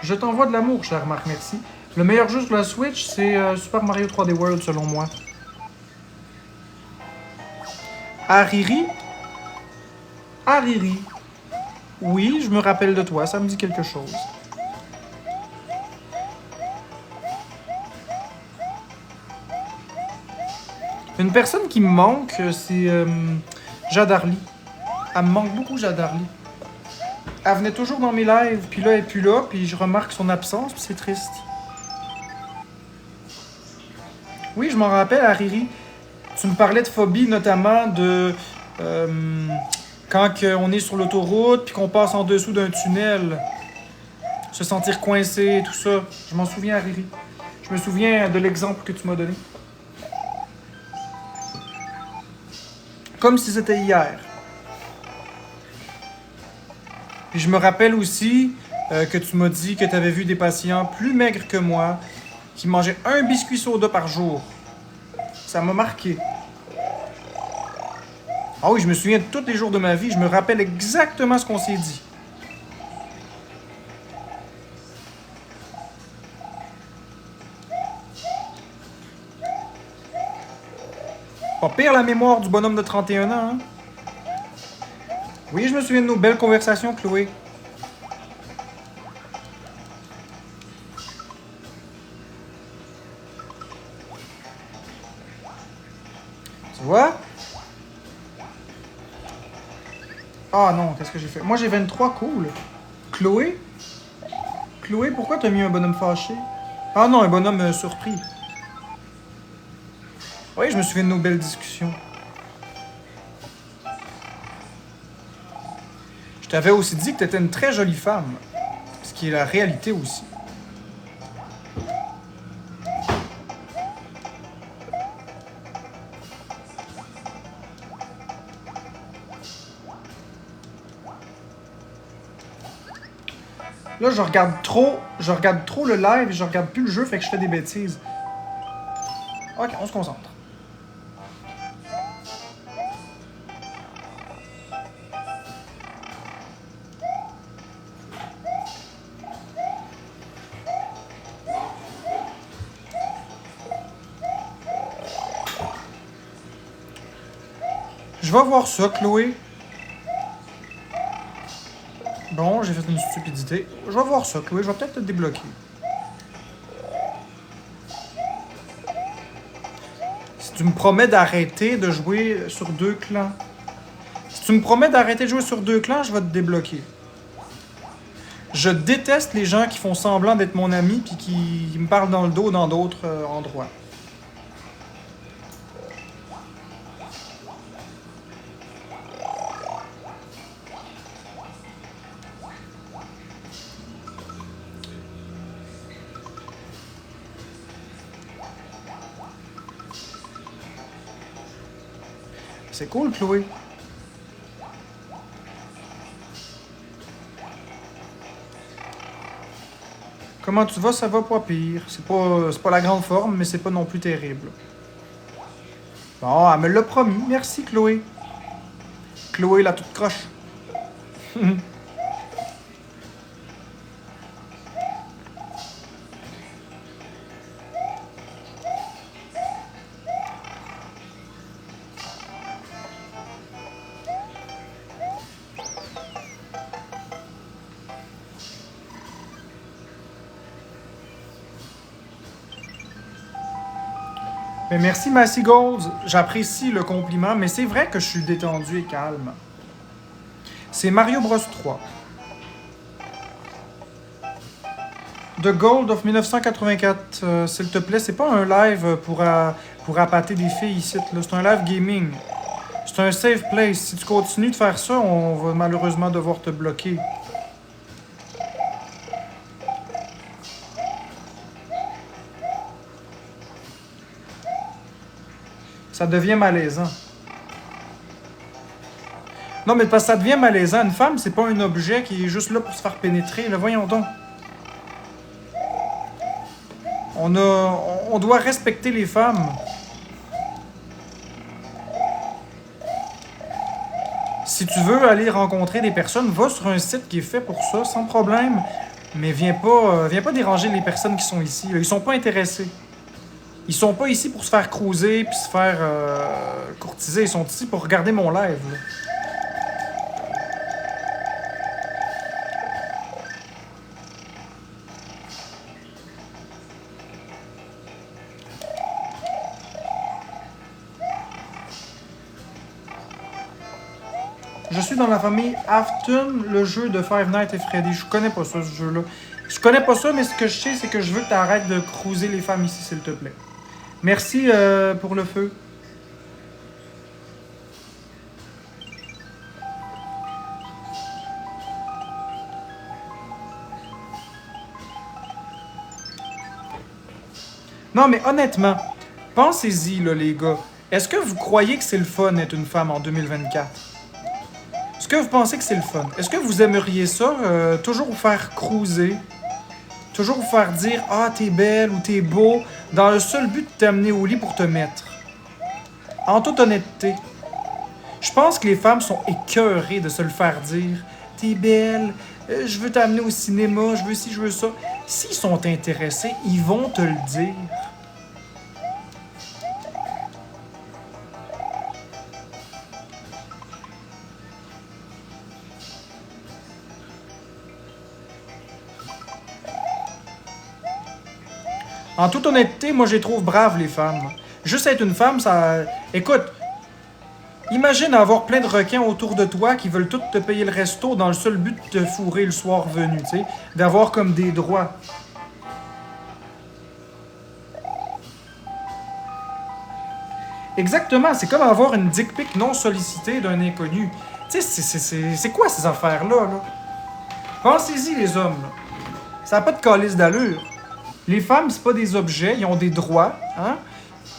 Je t'envoie de l'amour, cher Marc, merci. Le meilleur jeu sur la Switch, c'est Super Mario 3D World, selon moi. Hariri? Hariri. Oui, je me rappelle de toi, ça me dit quelque chose. Une personne qui me manque, c'est Jade Harley. Elle me manque beaucoup, Jade Harley. Elle venait toujours dans mes lives, puis là, elle est plus là, puis je remarque son absence, puis c'est triste. Oui, je m'en rappelle, Hariri. Tu me parlais de phobie, notamment de... quand on est sur l'autoroute, puis qu'on passe en dessous d'un tunnel. Se sentir coincé, tout ça. Je m'en souviens, Hariri. Je me souviens de l'exemple que tu m'as donné. Comme si c'était hier. Puis je me rappelle aussi que tu m'as dit que tu avais vu des patients plus maigres que moi qui mangeaient un biscuit soda par jour. Ça m'a marqué. Ah oui, je me souviens de tous les jours de ma vie. Je me rappelle exactement ce qu'on s'est dit. Pas pire la mémoire du bonhomme de 31 ans, hein? Oui, je me souviens de nos belles conversations, Chloé. Tu vois? Ah non, qu'est-ce que j'ai fait? Moi, j'ai 23, cool. Chloé? Chloé, pourquoi t'as mis un bonhomme fâché? Ah non, un bonhomme surpris. Oui, je me souviens de nos belles discussions. Je t'avais aussi dit que t'étais une très jolie femme. Ce qui est la réalité aussi. Là, je regarde trop le live et je regarde plus le jeu, fait que je fais des bêtises. Ok, on se concentre. Je vais voir ça, Chloé. Bon, j'ai fait une stupidité. Je vais voir ça, Chloé. Je vais peut-être te débloquer. Si tu me promets d'arrêter de jouer sur 2 clans. Si tu me promets d'arrêter de jouer sur 2 clans, je vais te débloquer. Je déteste les gens qui font semblant d'être mon ami puis qui me parlent dans le dos dans d'autres endroits. C'est cool, Chloé. Comment tu vas? Ça va pas pire. C'est pas la grande forme, mais c'est pas non plus terrible. Bon, elle me l'a promis. Merci, Chloé. Chloé, la toute croche. Mais merci, Massy Gold. J'apprécie le compliment, mais c'est vrai que je suis détendu et calme. C'est Mario Bros 3. The Gold of 1984, s'il te plaît, c'est pas un live pour appâter des filles ici. C'est un live gaming. C'est un safe place. Si tu continues de faire ça, on va malheureusement devoir te bloquer. Ça devient malaisant. Non, mais parce que ça devient malaisant. Une femme, c'est pas un objet qui est juste là pour se faire pénétrer. Là, voyons donc. On doit respecter les femmes. Si tu veux aller rencontrer des personnes, va sur un site qui est fait pour ça, sans problème. Mais viens pas déranger les personnes qui sont ici. Là. Ils sont pas intéressés. Ils sont pas ici pour se faire cruiser puis se faire courtiser. Ils sont ici pour regarder mon live. Là. Je suis dans la famille Afton, le jeu de Five Nights at Freddy. Je connais pas ça, ce jeu-là. Je connais pas ça, mais ce que je sais, c'est que je veux que tu arrêtes de cruiser les femmes ici, s'il te plaît. Merci pour le feu. Non, mais honnêtement, pensez-y, là, les gars. Est-ce que vous croyez que c'est le fun d'être une femme en 2024? Est-ce que vous pensez que c'est le fun? Est-ce que vous aimeriez ça, toujours vous faire cruiser? Toujours vous faire dire « Ah, t'es belle » ou « T'es beau », dans le seul but de t'amener au lit pour te mettre? En toute honnêteté, je pense que les femmes sont écœurées de se le faire dire. « T'es belle, je veux t'amener au cinéma, je veux ci, je veux ça. » S'ils sont intéressés, ils vont te le dire. En toute honnêteté, moi, je les trouve braves, les femmes. Juste être une femme, ça... Écoute, imagine avoir plein de requins autour de toi qui veulent tous te payer le resto dans le seul but de te fourrer le soir venu, tu sais. D'avoir comme des droits. Exactement, c'est comme avoir une dick pic non sollicitée d'un inconnu. Tu sais, c'est quoi ces affaires-là, là? Pensez-y, les hommes, là. Ça n'a pas de calice d'allure. Les femmes, c'est pas des objets, ils ont des droits, hein?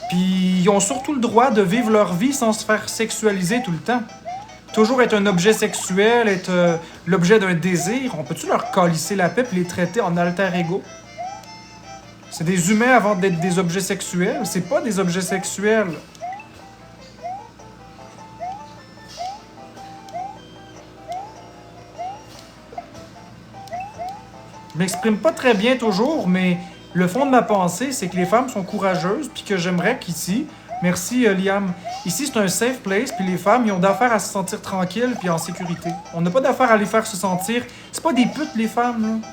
Puis ils ont surtout le droit de vivre leur vie sans se faire sexualiser tout le temps. toujours être un objet sexuel, être l'objet d'un désir, on peut-tu leur calisser la paix et les traiter en alter ego? C'est des humains avant d'être des objets sexuels. C'est pas des objets sexuels. Je m'exprime pas très bien toujours, mais le fond de ma pensée, c'est que les femmes sont courageuses, puis que j'aimerais qu'ici, merci Liam, ici c'est un safe place, puis les femmes, ils ont d'affaires à se sentir tranquilles, puis en sécurité. On n'a pas d'affaires à les faire se sentir. C'est pas des putes, les femmes, là.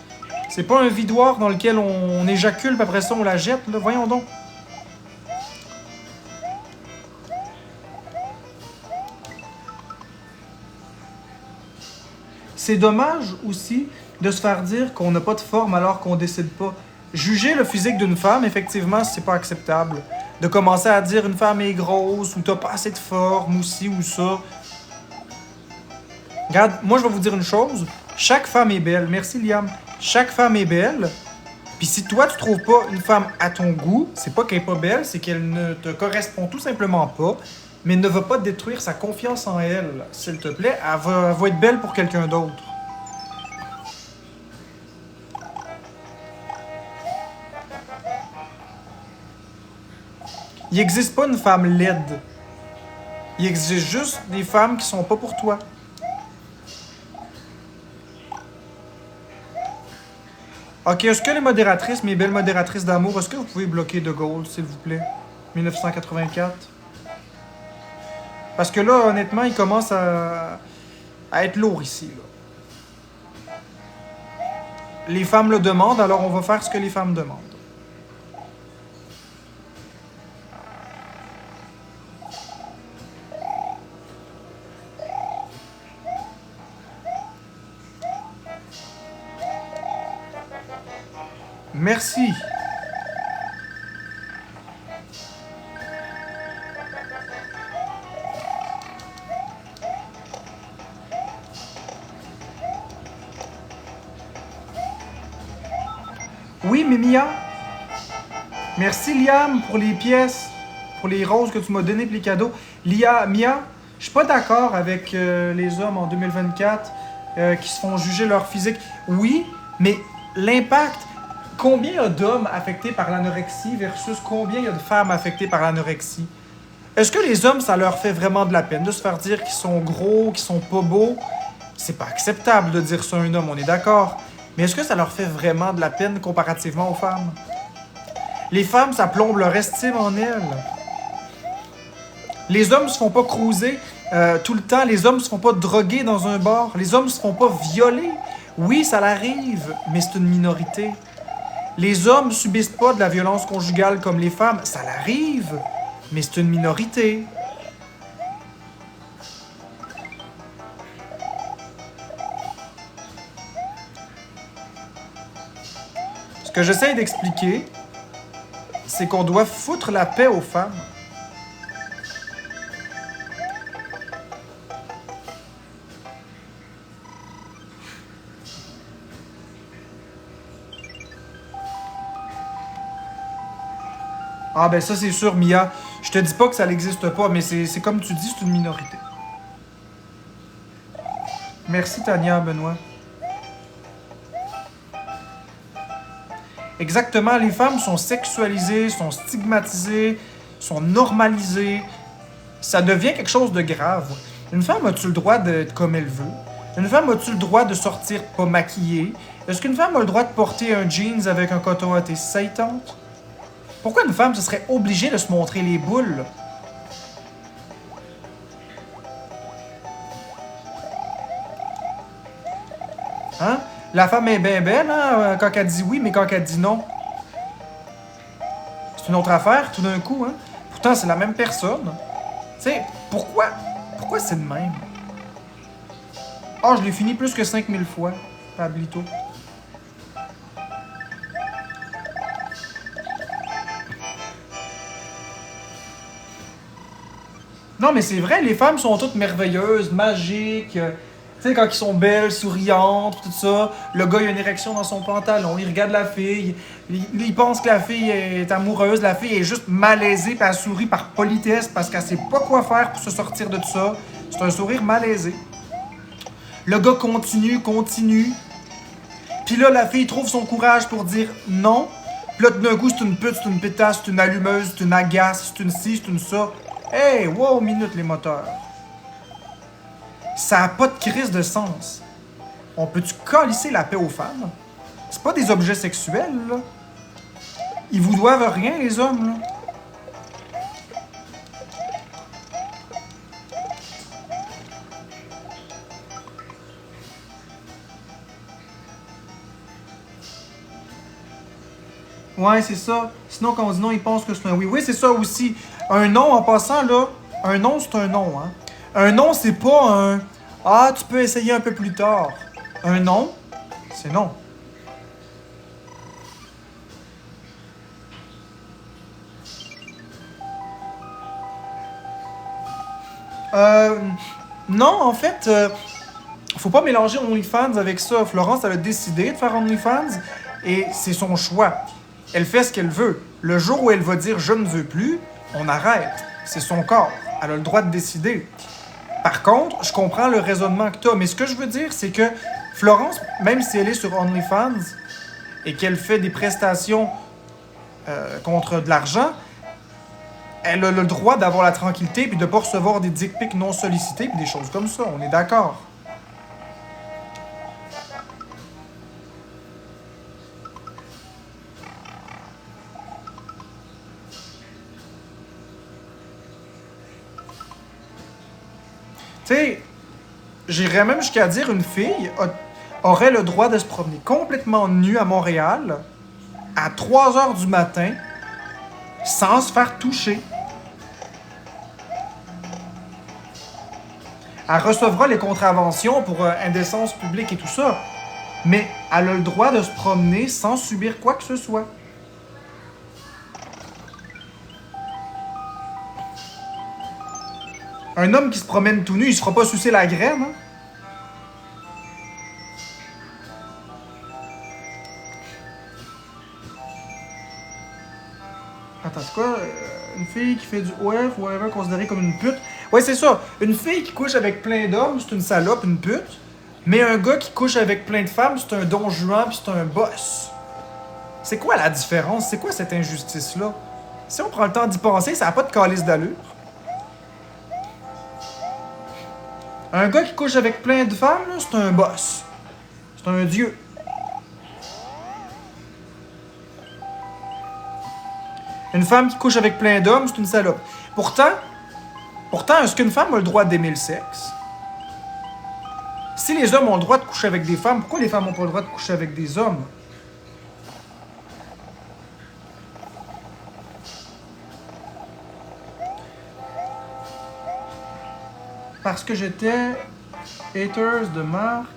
C'est pas un vidoir dans lequel on éjacule, puis après ça on la jette, là. Voyons donc. C'est dommage aussi de se faire dire qu'on n'a pas de forme alors qu'on décide pas. Juger le physique d'une femme, effectivement, c'est pas acceptable. De commencer à dire une femme est grosse, ou t'as pas assez de forme, ou ci, ou ça. Regarde, moi je vais vous dire une chose. Chaque femme est belle. Merci Liam. Chaque femme est belle. Puis si toi tu trouves pas une femme à ton goût, c'est pas qu'elle est pas belle, c'est qu'elle ne te correspond tout simplement pas, mais ne va pas détruire sa confiance en elle. S'il te plaît, elle va être belle pour quelqu'un d'autre. Il n'existe pas une femme laide. Il existe juste des femmes qui sont pas pour toi. Ok, est-ce que les modératrices, mes belles modératrices d'amour, est-ce que vous pouvez bloquer De Gaulle, s'il vous plaît? 1984. Parce que là, honnêtement, il commence à être lourd ici. Là. Les femmes le demandent, alors on va faire ce que les femmes demandent. Merci. Oui, mais Mia. Merci Liam pour les pièces, pour les roses que tu m'as données et les cadeaux. Mia, je suis pas d'accord avec les hommes en 2024 qui se font juger leur physique. Oui, mais l'impact. Combien il y a d'hommes affectés par l'anorexie versus combien il y a de femmes affectées par l'anorexie? Est-ce que les hommes, ça leur fait vraiment de la peine de se faire dire qu'ils sont gros, qu'ils sont pas beaux? C'est pas acceptable de dire ça à un homme, on est d'accord. Mais est-ce que ça leur fait vraiment de la peine comparativement aux femmes? Les femmes, ça plombe leur estime en elles. Les hommes se font pas cruiser tout le temps. Les hommes se font pas droguer dans un bar. Les hommes se font pas violer. Oui, ça l'arrive, mais c'est une minorité. Les hommes subissent pas de la violence conjugale comme les femmes. Ça l'arrive, mais c'est une minorité. Ce que j'essaie d'expliquer, c'est qu'on doit foutre la paix aux femmes. Ah ben ça c'est sûr, Mia. Je te dis pas que ça n'existe pas, mais c'est comme tu dis, c'est une minorité. Merci Tania, Benoît. Exactement, les femmes sont sexualisées, sont stigmatisées, sont normalisées. Ça devient quelque chose de grave. Une femme a-tu le droit d'être comme elle veut? Une femme a-tu le droit de sortir pas maquillée? Est-ce qu'une femme a le droit de porter un jeans avec un coton à tes tente? Pourquoi une femme se serait obligée de se montrer les boules? Hein? La femme est bien belle, hein, quand elle dit oui, mais quand elle dit non. C'est une autre affaire, tout d'un coup, hein? Pourtant, c'est la même personne. Tu sais, pourquoi c'est de même? Ah, je l'ai fini plus que 5000 fois, Pablito. Non, mais c'est vrai, les femmes sont toutes merveilleuses, magiques. Tu sais, quand ils sont belles, souriantes, tout ça. Le gars, il a une érection dans son pantalon, il regarde la fille. Il pense que la fille est amoureuse. La fille est juste malaisée, puis elle sourit par politesse parce qu'elle sait pas quoi faire pour se sortir de ça. C'est un sourire malaisé. Le gars continue. Puis là, la fille trouve son courage pour dire non. Puis là, d'un coup, c'est une pute, c'est une pétasse, c'est une allumeuse, c'est une agace, c'est une ci, c'est une ça. Hey, wow, minute les moteurs. Ça n'a pas de crise de sens. On peut-tu calisser la paix aux femmes? C'est pas des objets sexuels, là. Ils vous doivent rien, les hommes, là. Ouais, c'est ça. Sinon, quand on dit non, ils pensent que c'est un oui. Oui, c'est ça aussi. Un non, en passant, là, un non, c'est un non, hein. Un non, c'est pas un ah, tu peux essayer un peu plus tard. Un non, c'est non. Non, en fait, faut pas mélanger OnlyFans avec ça. Florence, elle a décidé de faire OnlyFans et c'est son choix. Elle fait ce qu'elle veut. Le jour où elle va dire je ne veux plus, on arrête. C'est son corps. Elle a le droit de décider. Par contre, je comprends le raisonnement que tu as, mais ce que je veux dire, c'est que Florence, même si elle est sur OnlyFans et qu'elle fait des prestations contre de l'argent, elle a le droit d'avoir la tranquillité puis de ne pas recevoir des dick pics non sollicités puis des choses comme ça. On est d'accord. Tu sais, j'irais même jusqu'à dire une fille aurait le droit de se promener complètement nue à Montréal à 3 heures du matin sans se faire toucher. Elle recevra les contraventions pour indécence publique et tout ça, mais elle a le droit de se promener sans subir quoi que ce soit. Un homme qui se promène tout nu, il se fera pas sucer la graine, hein? Attends, c'est quoi? Une fille qui fait du OF ou whatever considérée comme une pute? Ouais, c'est ça. Une fille qui couche avec plein d'hommes, c'est une salope, une pute. Mais un gars qui couche avec plein de femmes, c'est un don juan pis c'est un boss. C'est quoi la différence? C'est quoi cette injustice-là? Si on prend le temps d'y penser, ça n'a pas de calice d'allure. Un gars qui couche avec plein de femmes, là, c'est un boss. C'est un dieu. Une femme qui couche avec plein d'hommes, c'est une salope. Pourtant, est-ce qu'une femme a le droit d'aimer le sexe? Si les hommes ont le droit de coucher avec des femmes, pourquoi les femmes n'ont pas le droit de coucher avec des hommes? Parce que j'étais haters de marque,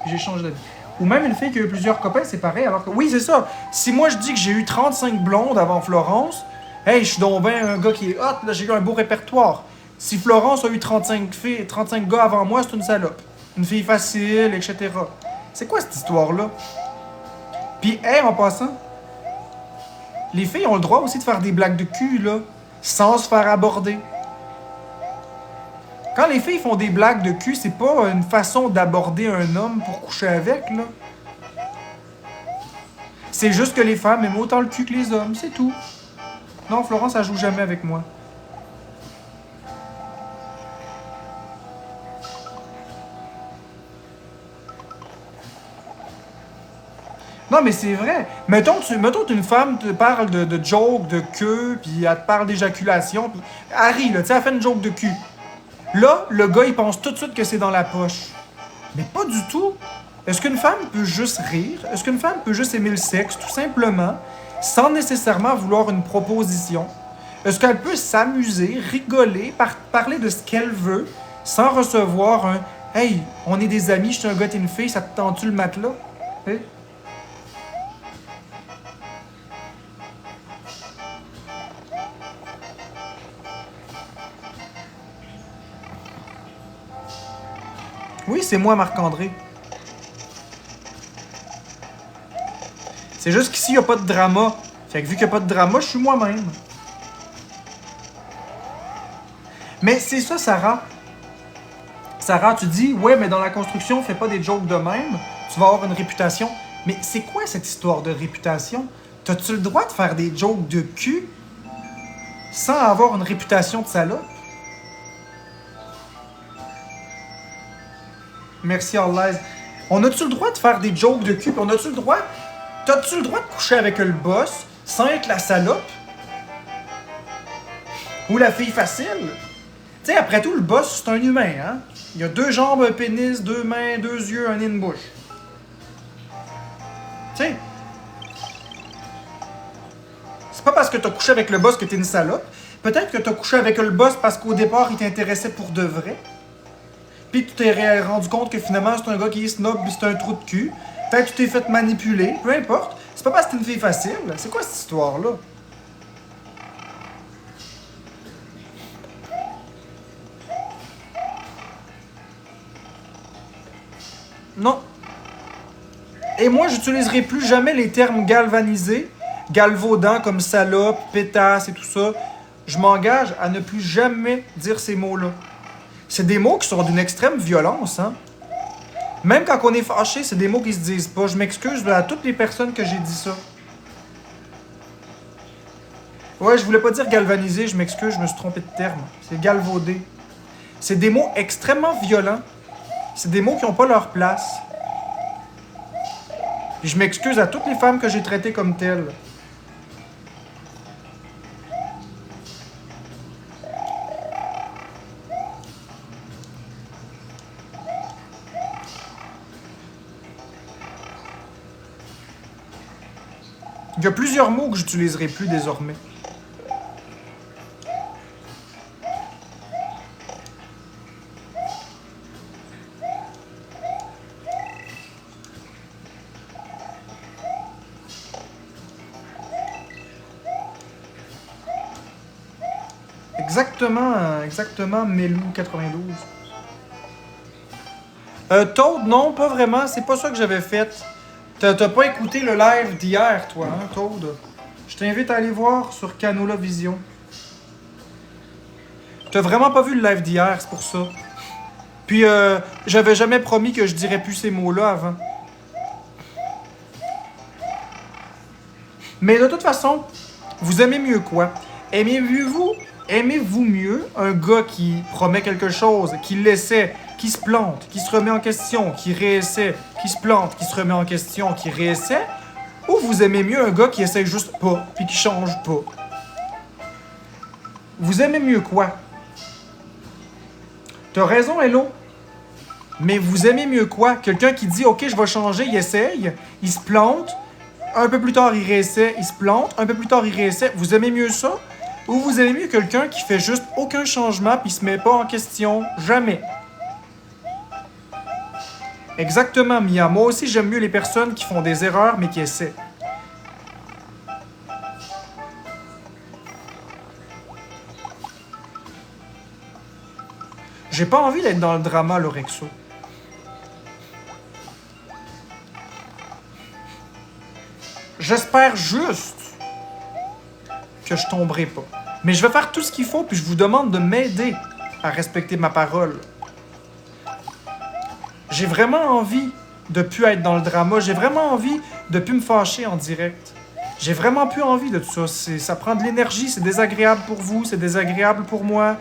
j'ai changé d'avis. Ou même une fille qui a eu plusieurs copains, c'est pareil. Alors que, oui, c'est ça. Si moi je dis que j'ai eu 35 blondes avant Florence, hey, je suis donc bien un gars qui est hot, là, j'ai eu un beau répertoire. Si Florence a eu 35 filles, 35 gars avant moi, c'est une salope. Une fille facile, etc. C'est quoi cette histoire-là? Puis, hey, en passant, les filles ont le droit aussi de faire des blagues de cul, là, sans se faire aborder. Quand les filles font des blagues de cul, c'est pas une façon d'aborder un homme pour coucher avec, là. C'est juste que les femmes aiment autant le cul que les hommes, c'est tout. Non, Florence, elle joue jamais avec moi. Non, mais c'est vrai. Mettons qu'une femme te parle de joke, de queue, puis elle te parle d'éjaculation, puis elle rit, là, tu sais, elle fait une joke de cul. Là, le gars, il pense tout de suite que c'est dans la poche. Mais pas du tout. Est-ce qu'une femme peut juste rire? Est-ce qu'une femme peut juste aimer le sexe, tout simplement, sans nécessairement vouloir une proposition? Est-ce qu'elle peut s'amuser, rigoler, parler de ce qu'elle veut, sans recevoir un « Hey, on est des amis, je suis un gars, t'es une fille, ça te tend-tu le matelas? » Hey? Oui, c'est moi, Marc-André. C'est juste qu'ici, il n'y a pas de drama. Fait que vu qu'il n'y a pas de drama, je suis moi-même. Mais c'est ça, Sarah. Sarah, tu dis, ouais, mais dans la construction, fais pas des jokes de même, tu vas avoir une réputation. Mais c'est quoi cette histoire de réputation? T'as-tu le droit de faire des jokes de cul sans avoir une réputation de salope? Merci, Allah. On a-tu le droit de faire des jokes de cul? On a-tu le droit? T'as-tu le droit de coucher avec le boss sans être la salope? Ou la fille facile? Tu sais, après tout, le boss, c'est un humain, hein? Il a 2 jambes, un pénis, 2 mains, 2 yeux, un nez, une bouche. Tu sais, c'est pas parce que t'as couché avec le boss que t'es une salope. Peut-être que t'as couché avec le boss parce qu'au départ, il t'intéressait pour de vrai. Puis tu t'es rendu compte que finalement, c'est un gars qui est snob puis c'est un trou de cul. Peut-être que tu t'es fait manipuler, peu importe. C'est pas parce que t'es une fille facile. C'est quoi cette histoire-là? Non. Et moi, j'utiliserai plus jamais les termes galvanisés, galvaudants comme salope, pétasse et tout ça. Je m'engage à ne plus jamais dire ces mots-là. C'est des mots qui sont d'une extrême violence, hein. Même quand on est fâché, c'est des mots qui se disent pas. Je m'excuse à toutes les personnes que j'ai dit ça. Ouais, je voulais pas dire galvanisé, je m'excuse, je me suis trompé de terme. C'est galvaudé. C'est des mots extrêmement violents. C'est des mots qui n'ont pas leur place. Et je m'excuse à toutes les femmes que j'ai traitées comme telles. Il y a plusieurs mots que j'utiliserai plus désormais. Exactement, Melou 92. Toad, non, pas vraiment. C'est pas ça que j'avais fait. T'as pas écouté le live d'hier, toi, hein, Toad? Je t'invite à aller voir sur Canola Vision. T'as vraiment pas vu le live d'hier, c'est pour ça. Puis, j'avais jamais promis que je dirais plus ces mots-là avant. Mais de toute façon, vous aimez mieux quoi? Aimez-vous mieux un gars qui promet quelque chose, qui l'essaie, qui se plante, qui se remet en question, qui réessaie, qui se plante, qui se remet en question, qui réessaie? Ou vous aimez mieux un gars qui essaie juste pas, puis qui change pas? Vous aimez mieux quoi? T'as raison, Hello. Mais vous aimez mieux quoi? Quelqu'un qui dit, OK, je vais changer, il essaye, il se plante, un peu plus tard, il réessaie, il se plante, un peu plus tard, il réessaie. Vous aimez mieux ça? Ou vous aimez mieux quelqu'un qui fait juste aucun changement puis se met pas en question? Jamais. Exactement, Mia. Moi aussi, j'aime mieux les personnes qui font des erreurs mais qui essaient. J'ai pas envie d'être dans le drama, Lorexo. J'espère juste que je tomberai pas. Mais je vais faire tout ce qu'il faut, puis je vous demande de m'aider à respecter ma parole. J'ai vraiment envie de plus être dans le drama. J'ai vraiment envie de plus me fâcher en direct. J'ai vraiment plus envie de tout ça. Ça prend de l'énergie, c'est désagréable pour vous, c'est désagréable pour moi.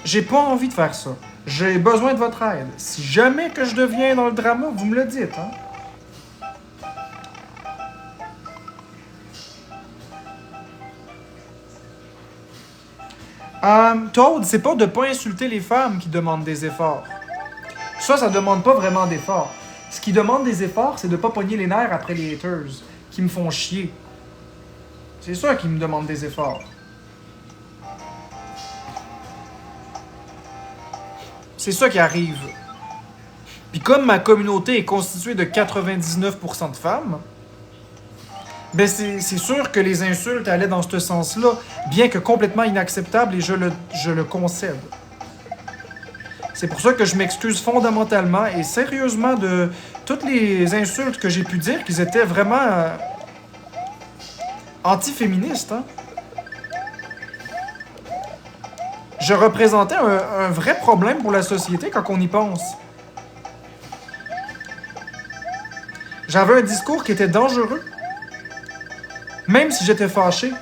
J'ai pas envie de faire ça. J'ai besoin de votre aide. Si jamais que je deviens dans le drama, vous me le dites, hein? Toad, c'est pas de pas insulter les femmes qui demandent des efforts. Ça demande pas vraiment d'efforts. Ce qui demande des efforts, c'est de pas pogner les nerfs après les haters, qui me font chier. C'est ça qui me demande des efforts. C'est ça qui arrive. Puis comme ma communauté est constituée de 99% de femmes, ben c'est sûr que les insultes allaient dans ce sens-là, bien que complètement inacceptable, et je le concède. C'est pour ça que je m'excuse fondamentalement et sérieusement de toutes les insultes que j'ai pu dire, qu'ils étaient vraiment anti-féministes. Hein? je représentais un vrai problème pour la société quand on y pense. J'avais un discours qui était dangereux, même si j'étais fâché.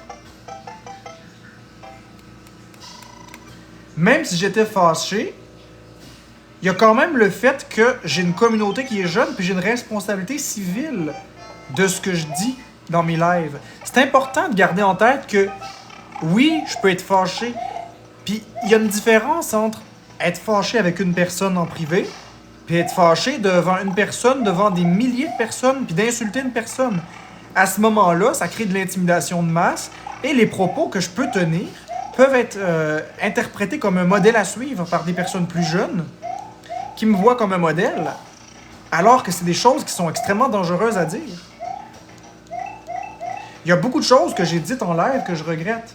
Même si j'étais fâché, il y a quand même le fait que j'ai une communauté qui est jeune, puis j'ai une responsabilité civile de ce que je dis dans mes lives. C'est important de garder en tête que, oui, je peux être fâché, puis il y a une différence entre être fâché avec une personne en privé, puis être fâché devant une personne, devant des milliers de personnes, puis d'insulter une personne. À ce moment-là, ça crée de l'intimidation de masse, et les propos que je peux tenir peuvent être interprétés comme un modèle à suivre par des personnes plus jeunes, qui me voient comme un modèle, alors que c'est des choses qui sont extrêmement dangereuses à dire. Il y a beaucoup de choses que j'ai dites en live que je regrette.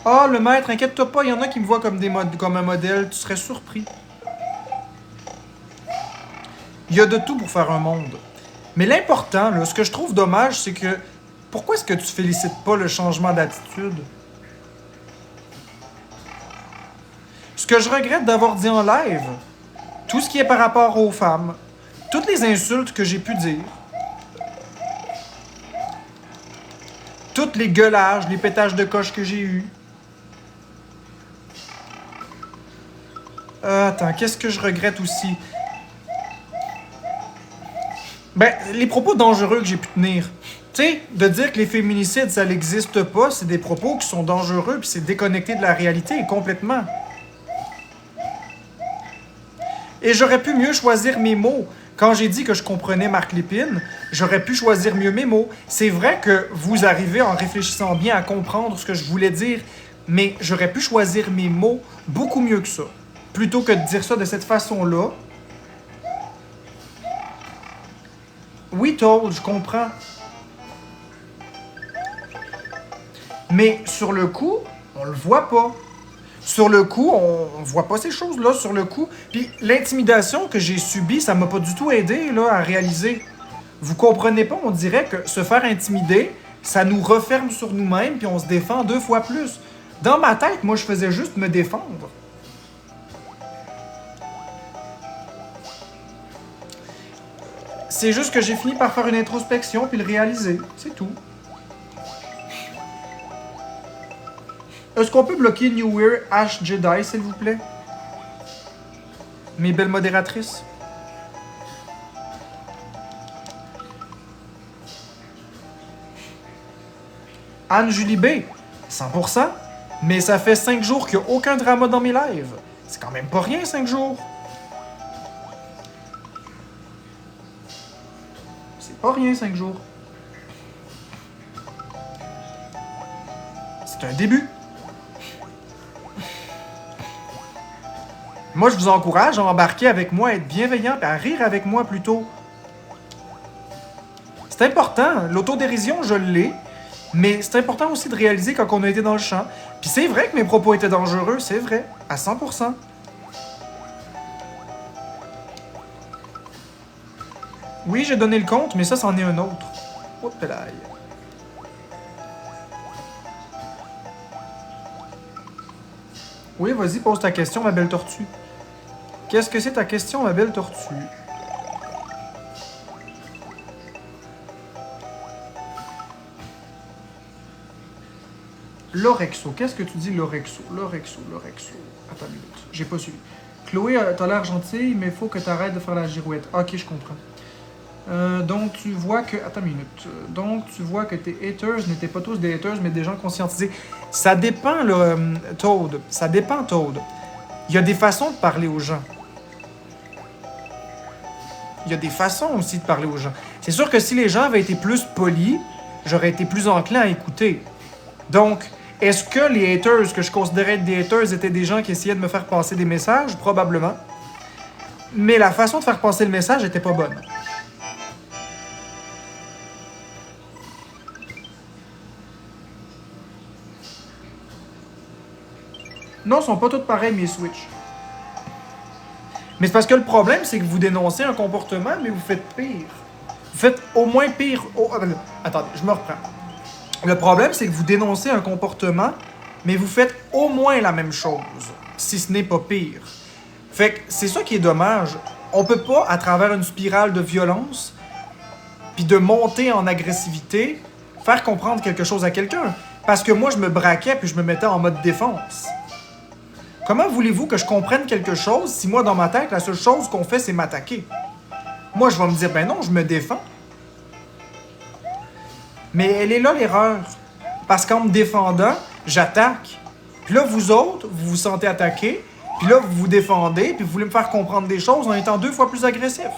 Ah, le maître, inquiète-toi pas, il y en a qui me voient comme, comme un modèle, tu serais surpris. Il y a de tout pour faire un monde. Mais l'important, là, ce que je trouve dommage, c'est que pourquoi est-ce que tu félicites pas le changement d'attitude? Ce que je regrette d'avoir dit en live, tout ce qui est par rapport aux femmes, toutes les insultes que j'ai pu dire, toutes les gueulages, les pétages de coche que j'ai eus. Attends, qu'est-ce que je regrette aussi? Ben, les propos dangereux que j'ai pu tenir. Tu sais, de dire que les féminicides, ça n'existe pas, c'est des propos qui sont dangereux, puis c'est déconnecté de la réalité complètement. Et j'aurais pu mieux choisir mes mots. Quand j'ai dit que je comprenais Marc Lépine, j'aurais pu choisir mieux mes mots. C'est vrai que vous arrivez en réfléchissant bien à comprendre ce que je voulais dire, mais j'aurais pu choisir mes mots beaucoup mieux que ça. Plutôt que de dire ça de cette façon-là. Oui, Toad, je comprends. Mais sur le coup, on le voit pas. Sur le coup, on voit pas ces choses-là sur le coup. Puis l'intimidation que j'ai subie, ça m'a pas du tout aidé là, à réaliser. Vous comprenez pas, on dirait que se faire intimider, ça nous referme sur nous-mêmes puis on se défend 2 fois plus. Dans ma tête, moi, je faisais juste me défendre. C'est juste que j'ai fini par faire une introspection puis le réaliser. C'est tout. Est-ce qu'on peut bloquer New Year Ash Jedi, s'il vous plaît? Mes belles modératrices. Anne-Julie B, 100%. Mais ça fait 5 jours qu'il n'y a aucun drama dans mes lives. C'est quand même pas rien, 5 jours. C'est pas rien, 5 jours. C'est un début. Moi, je vous encourage à embarquer avec moi, à être bienveillant, et à rire avec moi plutôt. C'est important. L'autodérision, je l'ai. Mais c'est important aussi de réaliser quand on a été dans le champ. Puis c'est vrai que mes propos étaient dangereux, c'est vrai. À 100%. Oui, j'ai donné le compte, mais ça, c'en est un autre. Oh, pelaille. Oui, vas-y, pose ta question, ma belle tortue. Qu'est-ce que c'est ta question, ma belle tortue? Lorexo. Qu'est-ce que tu dis, Lorexo? Lorexo. Attends une minute. J'ai pas suivi. Chloé, t'as l'air gentille, mais il faut que t'arrêtes de faire la girouette. Ok, je comprends. Donc, tu vois que... Attends une minute. Donc, tu vois que tes haters n'étaient pas tous des haters, mais des gens conscientisés. Ça dépend, Toad. Ça dépend, Toad. Il y a des façons de parler aux gens. Il y a des façons aussi de parler aux gens. C'est sûr que si les gens avaient été plus polis, j'aurais été plus enclin à écouter. Donc, est-ce que les haters que je considérais être des haters étaient des gens qui essayaient de me faire passer des messages? Probablement. Mais la façon de faire passer le message était pas bonne. Non, ils sont pas tous pareils, mes Switch. Mais c'est parce que le problème, c'est que vous dénoncez un comportement, mais vous faites pire. Vous faites au moins pire. Attendez, je me reprends. Le problème, c'est que vous dénoncez un comportement, mais vous faites au moins la même chose, si ce n'est pas pire. Fait que c'est ça qui est dommage. On peut pas, à travers une spirale de violence, puis de monter en agressivité, faire comprendre quelque chose à quelqu'un. Parce que moi, je me braquais puis je me mettais en mode défense. Comment voulez-vous que je comprenne quelque chose si moi, dans ma tête, la seule chose qu'on fait, c'est m'attaquer? Moi, je vais me dire, ben non, je me défends. Mais elle est là l'erreur. Parce qu'en me défendant, j'attaque. Puis là, vous autres, vous vous sentez attaqué, puis là, vous vous défendez, puis vous voulez me faire comprendre des choses en étant 2 fois plus agressif.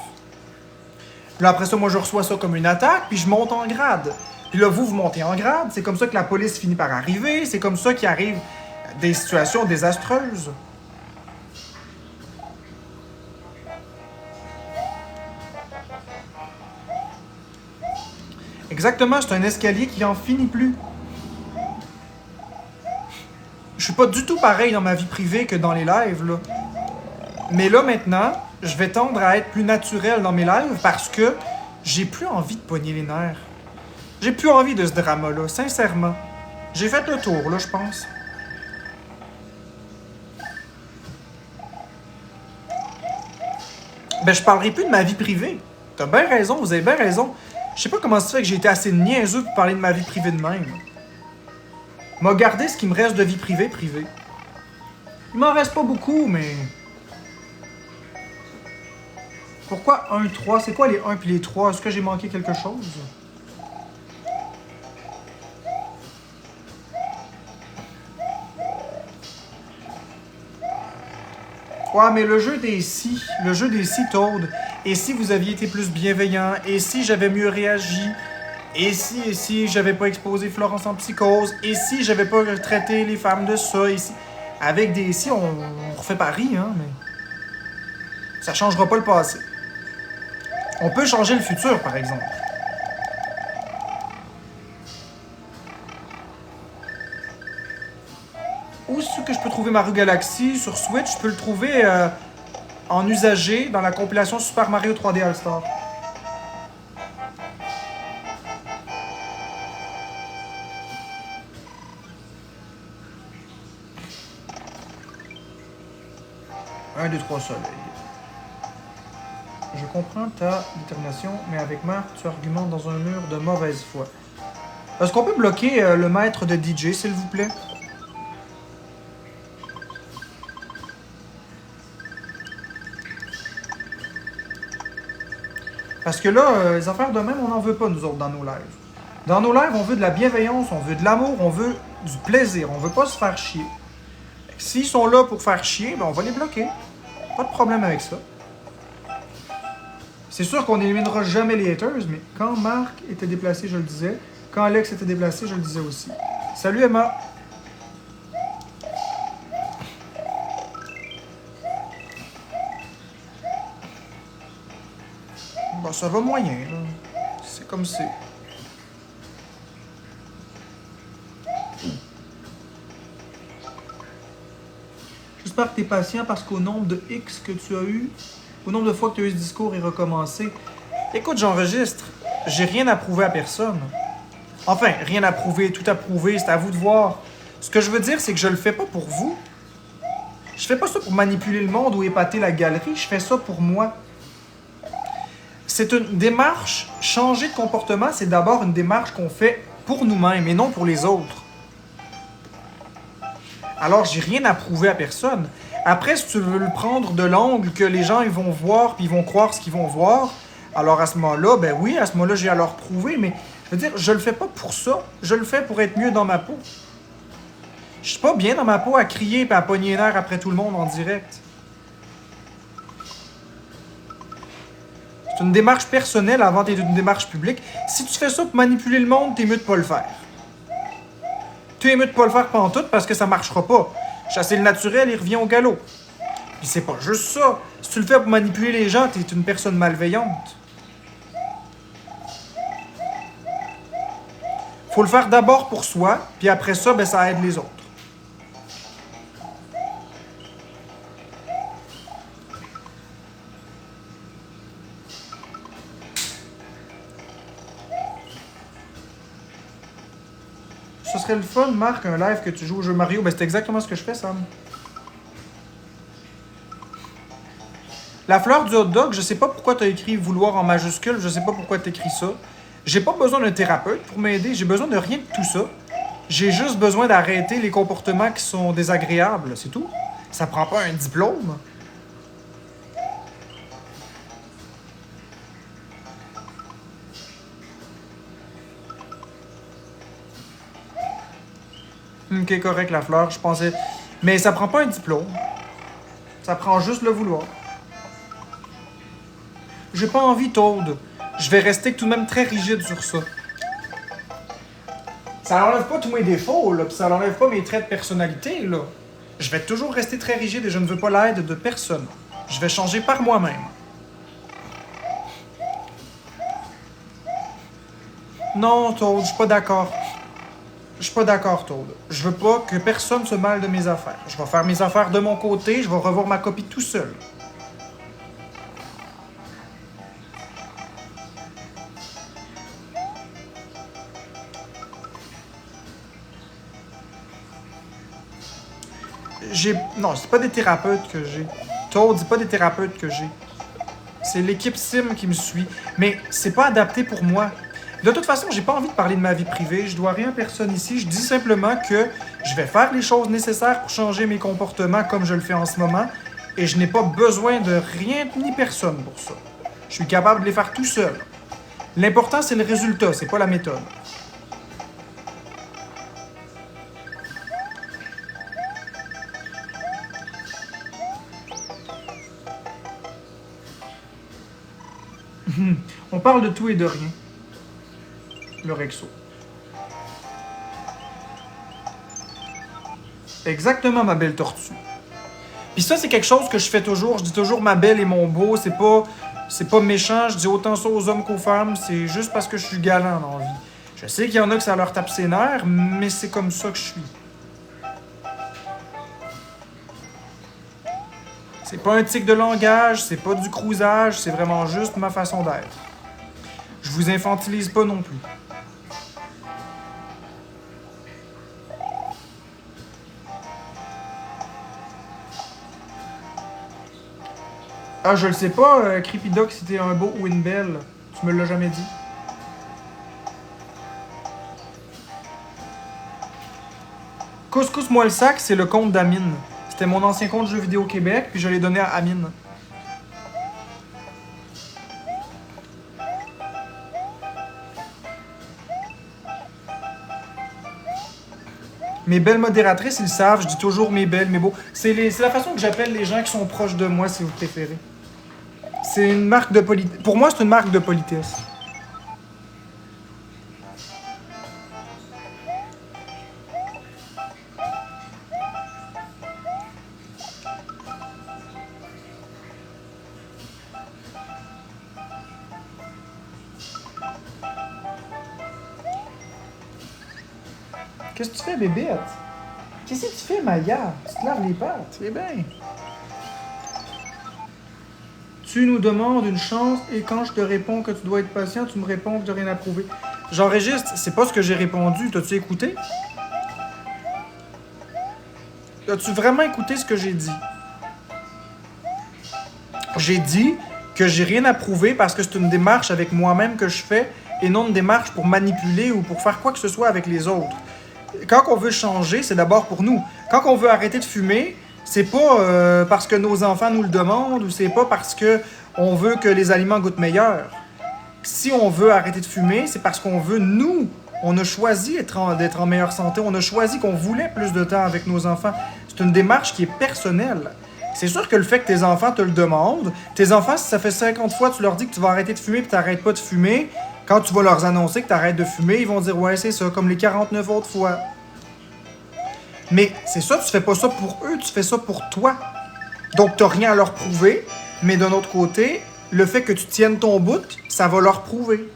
Puis là, après ça, moi, je reçois ça comme une attaque, puis je monte en grade. Puis là, vous montez en grade. C'est comme ça que la police finit par arriver. C'est comme ça qu'il arrive des situations désastreuses. Exactement, c'est un escalier qui en finit plus. Je suis pas du tout pareil dans ma vie privée que dans les lives, là. Mais là, maintenant, je vais tendre à être plus naturel dans mes lives parce que j'ai plus envie de pogner les nerfs. J'ai plus envie de ce drama-là, sincèrement. J'ai fait le tour, là, je pense. Ben, je parlerai plus de ma vie privée. T'as bien raison, vous avez bien raison. Je sais pas comment ça fait que j'ai été assez niaiseux pour parler de ma vie privée de même. M'a gardé ce qui me reste de vie privée, privée. Il m'en reste pas beaucoup, mais... Pourquoi 1, 3? C'est quoi les 1 puis les 3? Est-ce que j'ai manqué quelque chose? Ouais, mais le jeu des si, Toad. Et si vous aviez été plus bienveillant? Et si j'avais mieux réagi? Et si j'avais pas exposé Florence en psychose? Et si j'avais pas traité les femmes de ça? Et si... Avec des si, on refait Paris, hein, mais... Ça changera pas le passé. On peut changer le futur, par exemple. Où est-ce que je peux trouver Mario Galaxy? Sur Switch, je peux le trouver en usagé dans la compilation Super Mario 3D All-Star. Un, deux, trois soleils. Je comprends ta détermination, mais avec Marc, tu argumentes dans un mur de mauvaise foi. Est-ce qu'on peut bloquer le maître de DJ, s'il vous plaît? Parce que là, les affaires de même, on n'en veut pas, nous autres, dans nos lives. Dans nos lives, on veut de la bienveillance, on veut de l'amour, on veut du plaisir, on veut pas se faire chier. S'ils sont là pour faire chier, ben on va les bloquer. Pas de problème avec ça. C'est sûr qu'on n'éliminera jamais les haters, mais quand Marc était déplacé, je le disais. Quand Alex était déplacé, je le disais aussi. Salut Emma! Bon, ça va moyen, là. C'est comme c'est. J'espère que tu es patient parce qu'au nombre de X que tu as eu, au nombre de fois que tu as eu ce discours est recommencé. Écoute, j'enregistre. J'ai rien à prouver à personne. Enfin, rien à prouver, tout à prouver, c'est à vous de voir. Ce que je veux dire, c'est que je le fais pas pour vous. Je fais pas ça pour manipuler le monde ou épater la galerie, je fais ça pour moi. C'est une démarche, changer de comportement, c'est d'abord une démarche qu'on fait pour nous-mêmes et non pour les autres. Alors, j'ai rien à prouver à personne. Après, si tu veux le prendre de l'angle que les gens ils vont voir puis ils vont croire ce qu'ils vont voir, alors à ce moment-là, ben oui, à ce moment-là, j'ai à leur prouver, mais je veux dire, je le fais pas pour ça. Je le fais pour être mieux dans ma peau. Je suis pas bien dans ma peau à crier et à pogner les nerfs après tout le monde en direct. C'est une démarche personnelle avant d'être une démarche publique. Si tu fais ça pour manipuler le monde, t'es mieux de pas le faire. T'es mieux de pas le faire pantoute parce que ça marchera pas. Chasser le naturel, il revient au galop. Puis c'est pas juste ça. Si tu le fais pour manipuler les gens, t'es une personne malveillante. Faut le faire d'abord pour soi, puis après ça, ben ça aide les autres. Ce serait le fun, Marc, un live que tu joues au jeu Mario. Ben, c'est exactement ce que je fais, Sam. La fleur du hot dog, je sais pas pourquoi tu as écrit vouloir en majuscule, je sais pas pourquoi tu écris ça. J'ai pas besoin d'un thérapeute pour m'aider, j'ai besoin de rien de tout ça. J'ai juste besoin d'arrêter les comportements qui sont désagréables, c'est tout. Ça prend pas un diplôme. Ok, correct, la fleur, je pensais. Mais ça prend pas un diplôme. Ça prend juste le vouloir. J'ai pas envie, Toad. Je vais rester tout de même très rigide sur ça. Ça n'enlève pas tous mes défauts, là, pis ça n'enlève pas mes traits de personnalité, là. Je vais toujours rester très rigide et je ne veux pas l'aide de personne. Je vais changer par moi-même. Non, Toad, je suis pas d'accord. Je suis pas d'accord, Toad. Je veux pas que personne se mêle de mes affaires. Je vais faire mes affaires de mon côté, je vais revoir ma copie tout seul. Non, c'est pas des thérapeutes que j'ai. Toad, c'est pas des thérapeutes que j'ai. C'est l'équipe Sim qui me suit. Mais c'est pas adapté pour moi. De toute façon, j'ai pas envie de parler de ma vie privée. Je dois rien à personne ici. Je dis simplement que je vais faire les choses nécessaires pour changer mes comportements comme je le fais en ce moment. Et je n'ai pas besoin de rien ni personne pour ça. Je suis capable de les faire tout seul. L'important, c'est le résultat, c'est pas la méthode. On parle de tout et de rien. Le Rexo. Exactement, ma belle tortue. Puis ça, c'est quelque chose que je fais toujours. Je dis toujours ma belle et mon beau. C'est pas méchant. Je dis autant ça aux hommes qu'aux femmes. C'est juste parce que je suis galant dans la vie. Je sais qu'il y en a que ça leur tape ses nerfs, mais c'est comme ça que je suis. C'est pas un tic de langage, c'est pas du cruisage, c'est vraiment juste ma façon d'être. Je vous infantilise pas non plus. Ah, je le sais pas, Creepy Doc, si t'es un beau ou une belle. Tu me l'as jamais dit. Couscous-moi le sac, c'est le compte d'Amine. C'était mon ancien compte Jeux vidéo Québec, puis je l'ai donné à Amine. Mes belles modératrices, ils le savent, je dis toujours mes belles, mes beaux. C'est la façon que j'appelle les gens qui sont proches de moi, si vous préférez. C'est une marque de politesse. Pour moi, c'est une marque de politesse. Qu'est-ce que tu fais, bébête? Qu'est-ce que tu fais, Maya? Tu te laves les pattes, eh bien. Tu nous demandes une chance et quand je te réponds que tu dois être patient, tu me réponds que tu n'as rien à prouver. J'enregistre, c'est pas ce que j'ai répondu. T'as-tu écouté? As-tu vraiment écouté ce que j'ai dit? J'ai dit que j'ai rien à prouver parce que c'est une démarche avec moi-même que je fais et non une démarche pour manipuler ou pour faire quoi que ce soit avec les autres. Quand on veut changer, c'est d'abord pour nous. Quand on veut arrêter de fumer, c'est pas parce que nos enfants nous le demandent ou c'est pas parce que on veut que les aliments goûtent meilleurs. Si on veut arrêter de fumer, c'est parce qu'on veut, nous, on a choisi d'être en meilleure santé, on a choisi qu'on voulait plus de temps avec nos enfants. C'est une démarche qui est personnelle. C'est sûr que le fait que tes enfants te le demandent, tes enfants, si ça fait 50 fois tu leur dis que tu vas arrêter de fumer et tu n'arrêtes pas de fumer, quand tu vas leur annoncer que tu arrêtes de fumer, ils vont dire « Ouais, c'est ça, comme les 49 autres fois. » Mais c'est ça, tu fais pas ça pour eux, tu fais ça pour toi. Donc, tu n'as rien à leur prouver, mais d'un autre côté, le fait que tu tiennes ton bout, ça va leur prouver.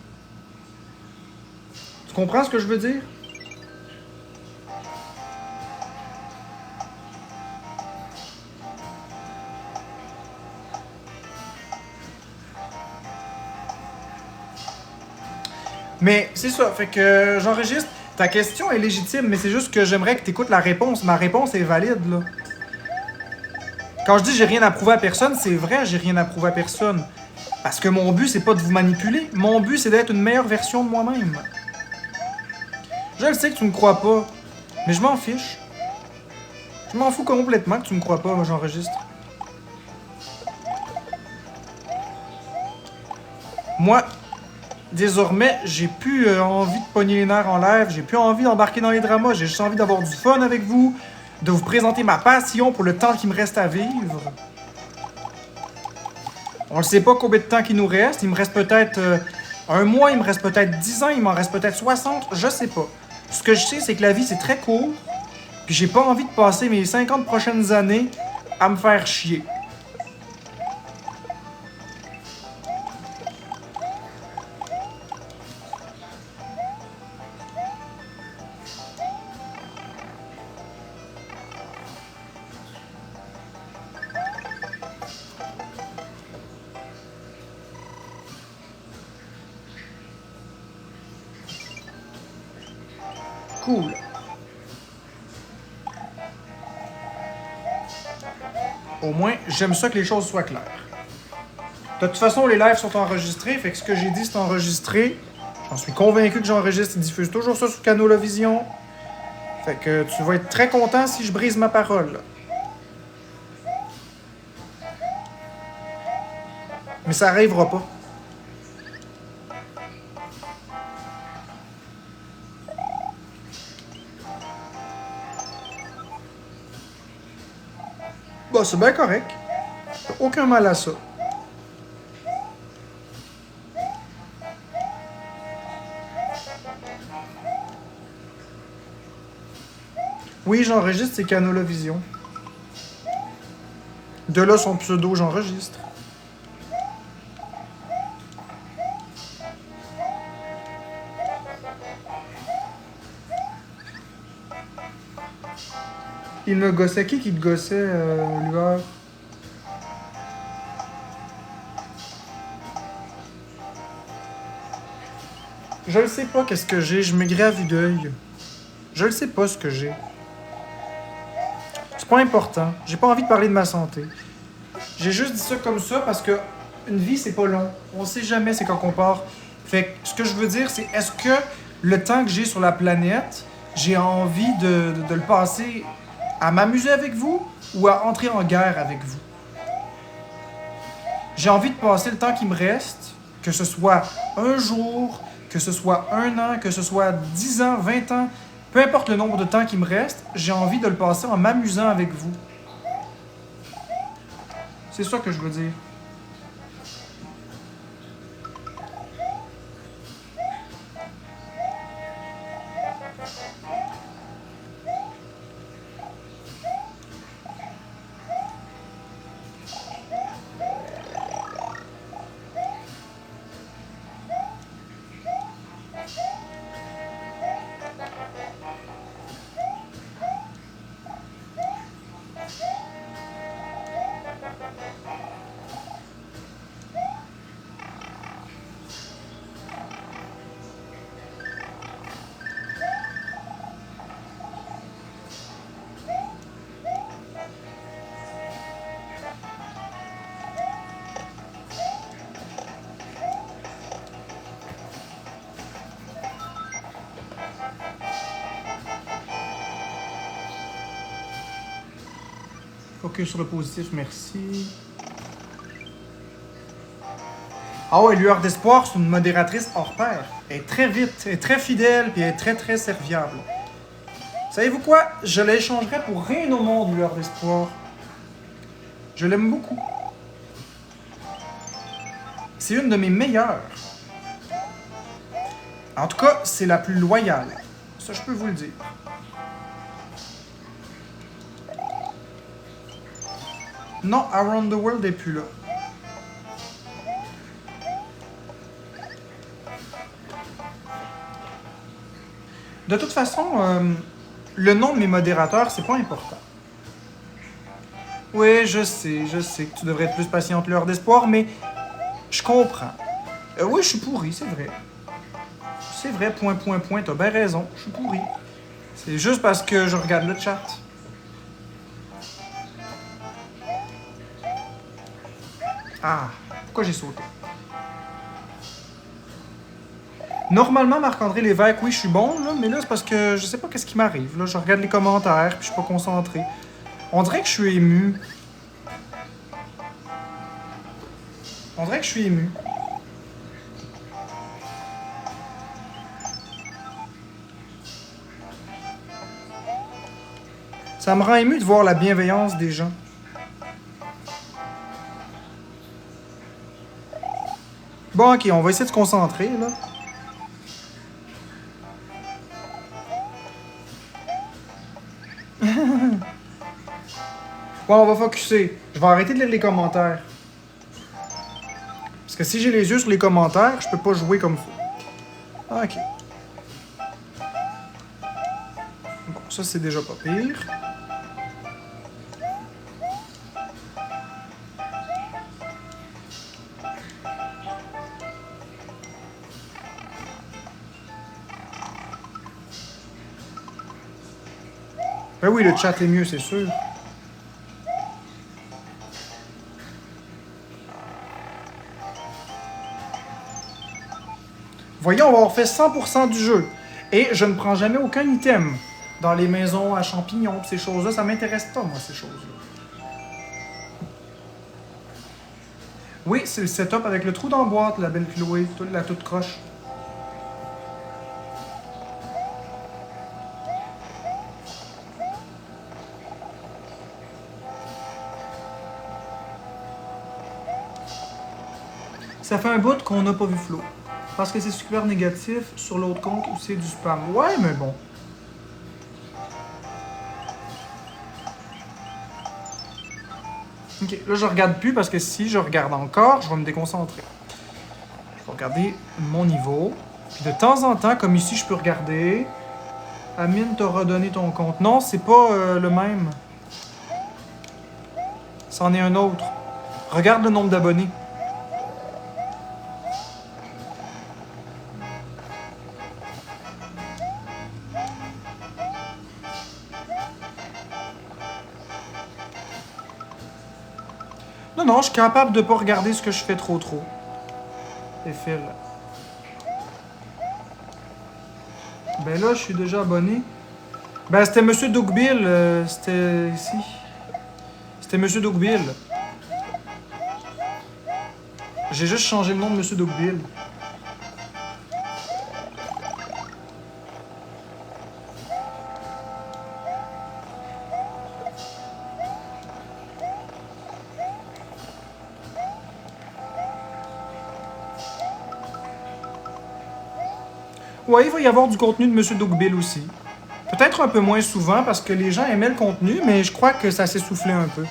Tu comprends ce que je veux dire? Mais c'est ça, fait que j'enregistre. Ta question est légitime, mais c'est juste que j'aimerais que tu écoutes la réponse. Ma réponse est valide, là. Quand je dis j'ai rien à prouver à personne, c'est vrai, j'ai rien à prouver à personne. Parce que mon but, c'est pas de vous manipuler. Mon but, c'est d'être une meilleure version de moi-même. Je le sais que tu me crois pas, mais je m'en fiche. Je m'en fous complètement que tu me crois pas, moi j'enregistre. Moi, désormais, j'ai plus envie de pogner les nerfs en live, j'ai plus envie d'embarquer dans les dramas, j'ai juste envie d'avoir du fun avec vous, de vous présenter ma passion pour le temps qui me reste à vivre. On ne sait pas combien de temps il nous reste, il me reste peut-être un mois, il me reste peut-être 10 ans, il m'en reste peut-être 60, je sais pas. Ce que je sais, c'est que la vie, c'est très court, puis j'ai pas envie de passer mes 50 prochaines années à me faire chier. Cool. Au moins, j'aime ça que les choses soient claires. De toute façon, les lives sont enregistrés, fait que ce que j'ai dit, c'est enregistré. J'en suis convaincu que j'enregistre et diffuse toujours ça sur Canolavision. Fait que tu vas être très content si je brise ma parole. Mais ça arrivera pas. Bah, c'est bien correct. Aucun mal à ça. Oui, j'enregistre, c'est Canolavision. De là, son pseudo, j'enregistre. Il me gossait. Qui te gossait, Lueur? Je le sais pas qu'est-ce que j'ai, je maigris à vue d'œil. Je le sais pas ce que j'ai. C'est pas important, j'ai pas envie de parler de ma santé. J'ai juste dit ça comme ça parce que une vie, c'est pas long. On sait jamais c'est quand on part. Fait que ce que je veux dire, c'est est-ce que le temps que j'ai sur la planète, j'ai envie de le passer à m'amuser avec vous ou à entrer en guerre avec vous? J'ai envie de passer le temps qui me reste, que ce soit un jour, que ce soit un an, que ce soit 10 ans, 20 ans, peu importe le nombre de temps qui me reste, j'ai envie de le passer en m'amusant avec vous. C'est ça que je veux dire. Focus sur le positif, merci. Ah ouais, Lueur d'Espoir, c'est une modératrice hors pair. Elle est très vite, elle est très fidèle, puis elle est très très serviable. Savez-vous quoi? Je l'échangerais pour rien au monde, Lueur d'Espoir. Je l'aime beaucoup. C'est une de mes meilleures. En tout cas, c'est la plus loyale. Ça, je peux vous le dire. Non, Around the World n'est plus là. De toute façon, le nom de mes modérateurs, c'est pas important. Oui, je sais que tu devrais être plus patiente, Lueur d'Espoir, mais je comprends. Oui, je suis pourri, c'est vrai. C'est vrai, point, point, point, t'as bien raison. Je suis pourri. C'est juste parce que je regarde le chat. Ah, pourquoi j'ai sauté? Normalement, Marc-André Lévesque, oui, je suis bon, là, mais là, c'est parce que je sais pas qu'est-ce qui m'arrive. Là, je regarde les commentaires, puis je suis pas concentré. On dirait que je suis ému. On dirait que je suis ému. Ça me rend ému de voir la bienveillance des gens. Bon, ok, on va essayer de se concentrer, là. Ouais, on va focusser. Je vais arrêter de lire les commentaires. Parce que si j'ai les yeux sur les commentaires, je peux pas jouer comme faut. Ok. Bon, ça, c'est déjà pas pire. Ben oui, le chat est mieux, c'est sûr. Voyons, on va avoir fait 100% du jeu. Et je ne prends jamais aucun item dans les maisons à champignons. Ces choses-là, ça m'intéresse pas, moi, ces choses-là. Oui, c'est le setup avec le trou dans la boîte, la belle Chloé, la toute croche. Ça fait un bout qu'on n'a pas vu Flo. Parce que c'est super négatif sur l'autre compte où c'est du spam. Ouais, mais bon. Ok, là je regarde plus parce que si je regarde encore, je vais me déconcentrer. Je vais regarder mon niveau. Puis de temps en temps, comme ici, je peux regarder. Amine t'aura donné ton compte. Non, c'est pas le même. C'en est un autre. Regarde le nombre d'abonnés. Non, non, je suis capable de pas regarder ce que je fais trop. Et fil. Ben là, je suis déjà abonné. Ben, c'était Monsieur Dougbill. C'était ici. C'était Monsieur Dougbill. J'ai juste changé le nom de Monsieur Dougbill. Ouais, il va y avoir du contenu de Monsieur Dougbill aussi. Peut-être un peu moins souvent parce que les gens aimaient le contenu, mais je crois que ça s'est soufflé un peu.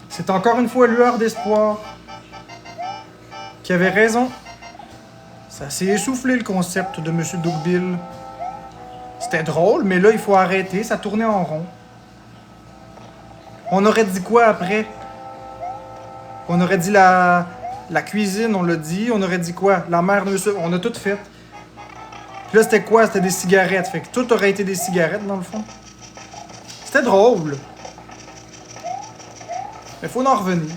C'est encore une fois lueur d'espoir. Qui avait raison. Ça s'est essoufflé le concept de Monsieur Dougbill. C'était drôle, mais là, il faut arrêter, ça tournait en rond. On aurait dit quoi après? On aurait dit la cuisine, on l'a dit. On aurait dit quoi? La mère de Monsieur... On a tout fait. Puis là, c'était quoi? C'était des cigarettes. Fait que tout aurait été des cigarettes, dans le fond. C'était drôle. Mais faut en revenir.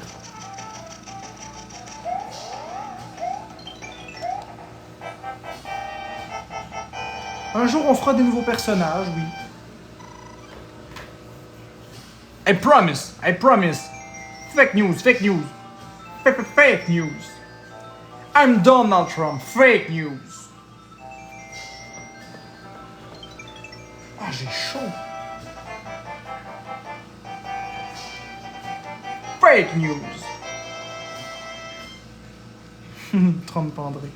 Un jour, on fera des nouveaux personnages, oui. I promise, I promise. Fake news, fake news. Fake news. I'm Donald Trump, fake news. Ah, j'ai chaud. Fake news. Trump André.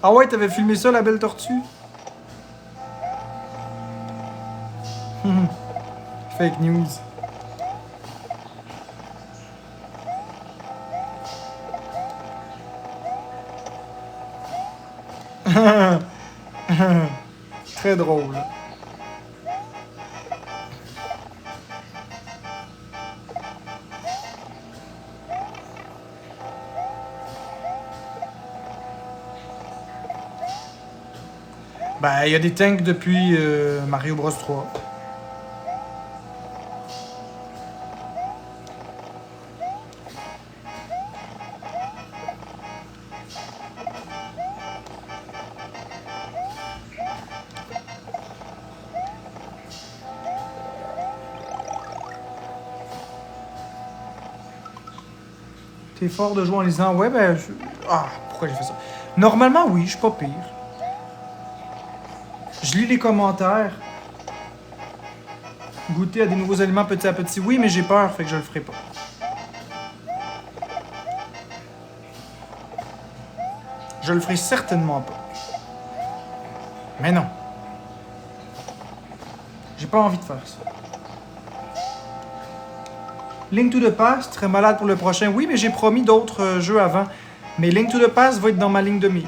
Ah ouais, t'avais filmé ça, la belle tortue? Fake news. Très drôle. Ben, il y a des tanks depuis Mario Bros 3. T'es fort de jouer en lisant? Ouais, ben... Ah, pourquoi j'ai fait ça? Normalement, oui, je suis pas pire. Je lis les commentaires. Goûter à des nouveaux aliments petit à petit. Oui, mais j'ai peur, fait que je le ferai pas. Je le ferai certainement pas. Mais non. J'ai pas envie de faire ça. Link to the Past, très malade pour le prochain. Oui, mais j'ai promis d'autres jeux avant. Mais Link to the Past va être dans ma ligne de mire.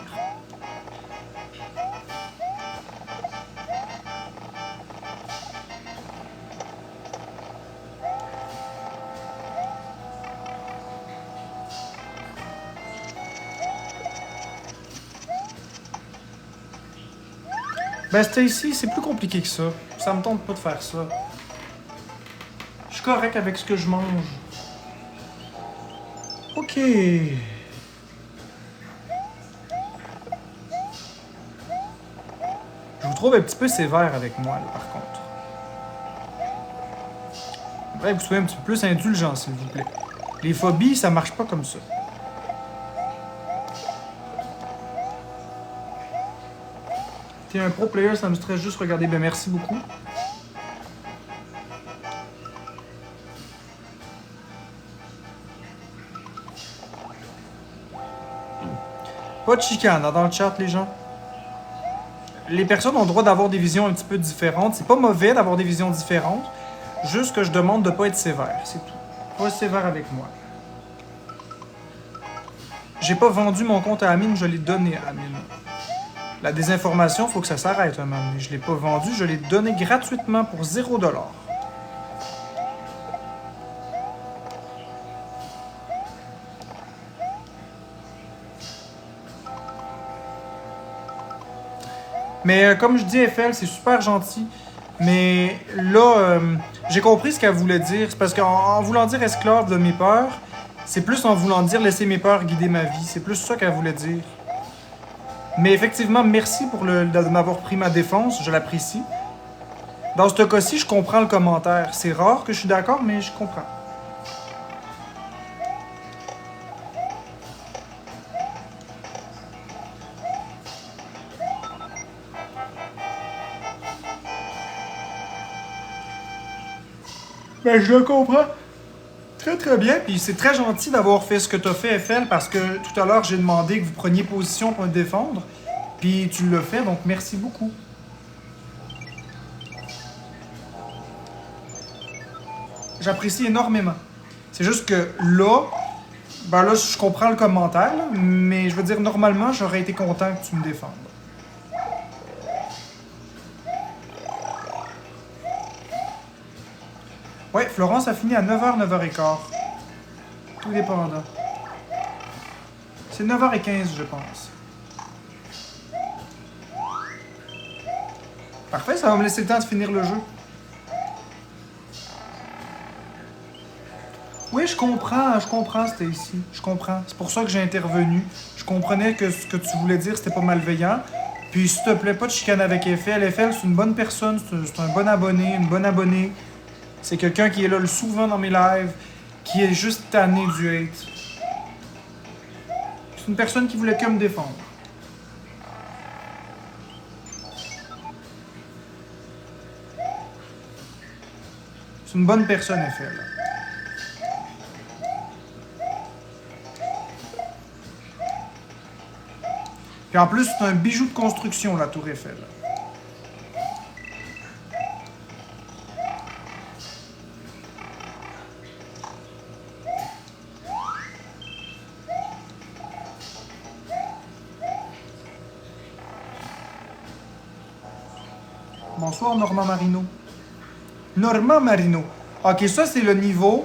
Ben, Stacy, c'est plus compliqué que ça. Ça me tente pas de faire ça. Je suis correct avec ce que je mange. Ok. Je vous trouve un petit peu sévère avec moi, là, par contre. J'aimerais que vous soyez un petit peu plus indulgent, s'il vous plaît. Les phobies, ça marche pas comme ça. T'es un pro player, ça me stresse juste regarder. Ben merci beaucoup. Pas de chicane dans le chat, les gens. Les personnes ont le droit d'avoir des visions un petit peu différentes. C'est pas mauvais d'avoir des visions différentes. Juste que je demande de pas être sévère, c'est tout. Pas être sévère avec moi. J'ai pas vendu mon compte à Amine, je l'ai donné à Amine. La désinformation, faut que ça s'arrête un moment donné. Je l'ai pas vendu, je l'ai donné gratuitement pour 0$. Mais comme je dis, FL, c'est super gentil. Mais là, j'ai compris ce qu'elle voulait dire. C'est parce qu'en voulant dire esclave de mes peurs, c'est plus en voulant dire laisser mes peurs guider ma vie. C'est plus ça qu'elle voulait dire. Mais effectivement, merci pour de m'avoir pris ma défense. Je l'apprécie. Dans ce cas-ci, je comprends le commentaire. C'est rare que je suis d'accord, mais je comprends. Ben, je le comprends. Très très bien, puis c'est très gentil d'avoir fait ce que t'as fait, FL, parce que tout à l'heure, j'ai demandé que vous preniez position pour me défendre, puis tu l'as fait, donc merci beaucoup. J'apprécie énormément. C'est juste que là, ben là, je comprends le commentaire, là, mais je veux dire, normalement, j'aurais été content que tu me défendes. Ouais, Florence a fini à 9h, 9h15. Tout dépendant. C'est 9h15, je pense. Parfait, ça va me laisser le temps de finir le jeu. Oui, je comprends, Stacy. Je comprends. C'est pour ça que j'ai intervenu. Je comprenais que ce que tu voulais dire, c'était pas malveillant. Puis, s'il te plaît, pas de chicane avec FL. FL, c'est une bonne personne, c'est un bon abonné, une bonne abonnée. C'est quelqu'un qui est là souvent dans mes lives, qui est juste tanné du hate. C'est une personne qui voulait que me défendre. C'est une bonne personne, FL. Puis en plus, c'est un bijou de construction, la Tour Eiffel. Bonsoir, Normand Marino. Normand Marino. Ok, ça, c'est le niveau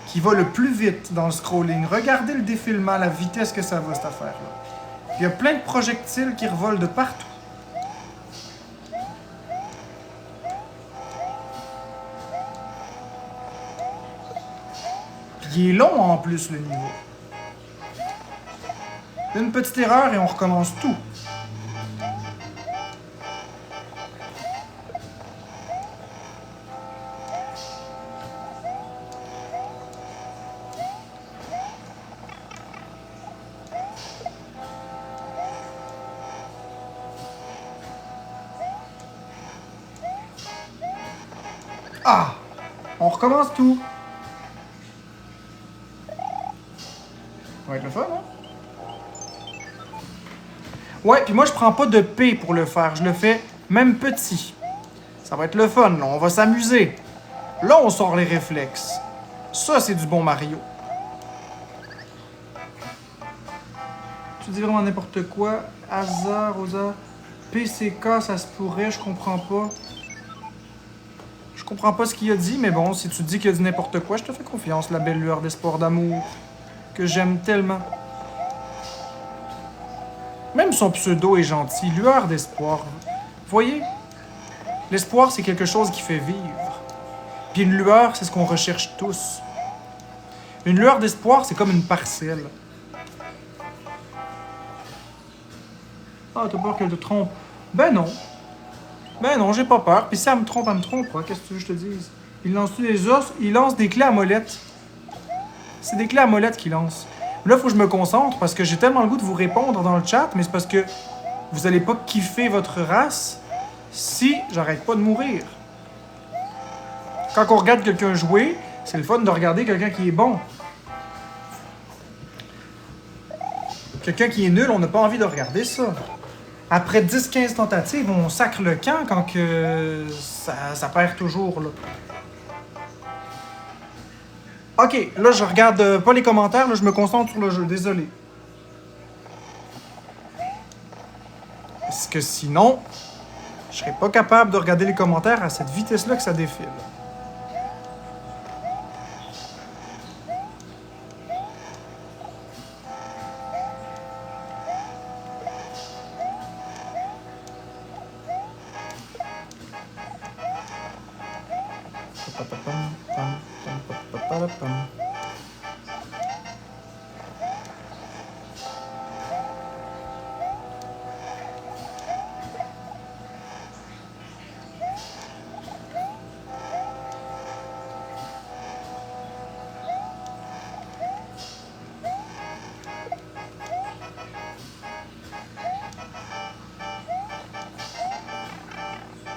qui va le plus vite dans le scrolling. Regardez le défilement, la vitesse que ça va, cette affaire-là. Il y a plein de projectiles qui revolent de partout. Puis il est long, en plus, le niveau. Une petite erreur et on recommence tout. Ah! On recommence tout. Ça va être le fun, hein? Ouais, puis moi, je prends pas de P pour le faire. Je le fais même petit. Ça va être le fun, là. On va s'amuser. Là, on sort les réflexes. Ça, c'est du bon Mario. Tu dis vraiment n'importe quoi. Hasard, Rosa. PCK, ça se pourrait, je comprends pas. Je comprends pas ce qu'il a dit, mais bon, si tu dis qu'il a dit n'importe quoi, je te fais confiance, la belle lueur d'espoir d'amour. Que j'aime tellement. Même son pseudo est gentil, lueur d'espoir. Voyez? L'espoir, c'est quelque chose qui fait vivre. Puis une lueur, c'est ce qu'on recherche tous. Une lueur d'espoir, c'est comme une parcelle. Ah, t'as peur qu'elle te trompe? Ben non. Ben non, j'ai pas peur. Puis si elle me trompera. Qu'est-ce que tu veux que je te dise? Il lance-tu des os? Il lance des clés à molette. C'est des clés à molette qu'il lance. Là, il faut que je me concentre parce que j'ai tellement le goût de vous répondre dans le chat, mais c'est parce que vous allez pas kiffer votre race si j'arrête pas de mourir. Quand on regarde quelqu'un jouer, c'est le fun de regarder quelqu'un qui est bon. Quelqu'un qui est nul, on n'a pas envie de regarder ça. Après 10-15 tentatives, on sacre le camp quand que ça perd toujours, là. Ok, là, je regarde pas les commentaires, là, je me concentre sur le jeu, désolé. Parce que sinon, je serais pas capable de regarder les commentaires à cette vitesse-là que ça défile.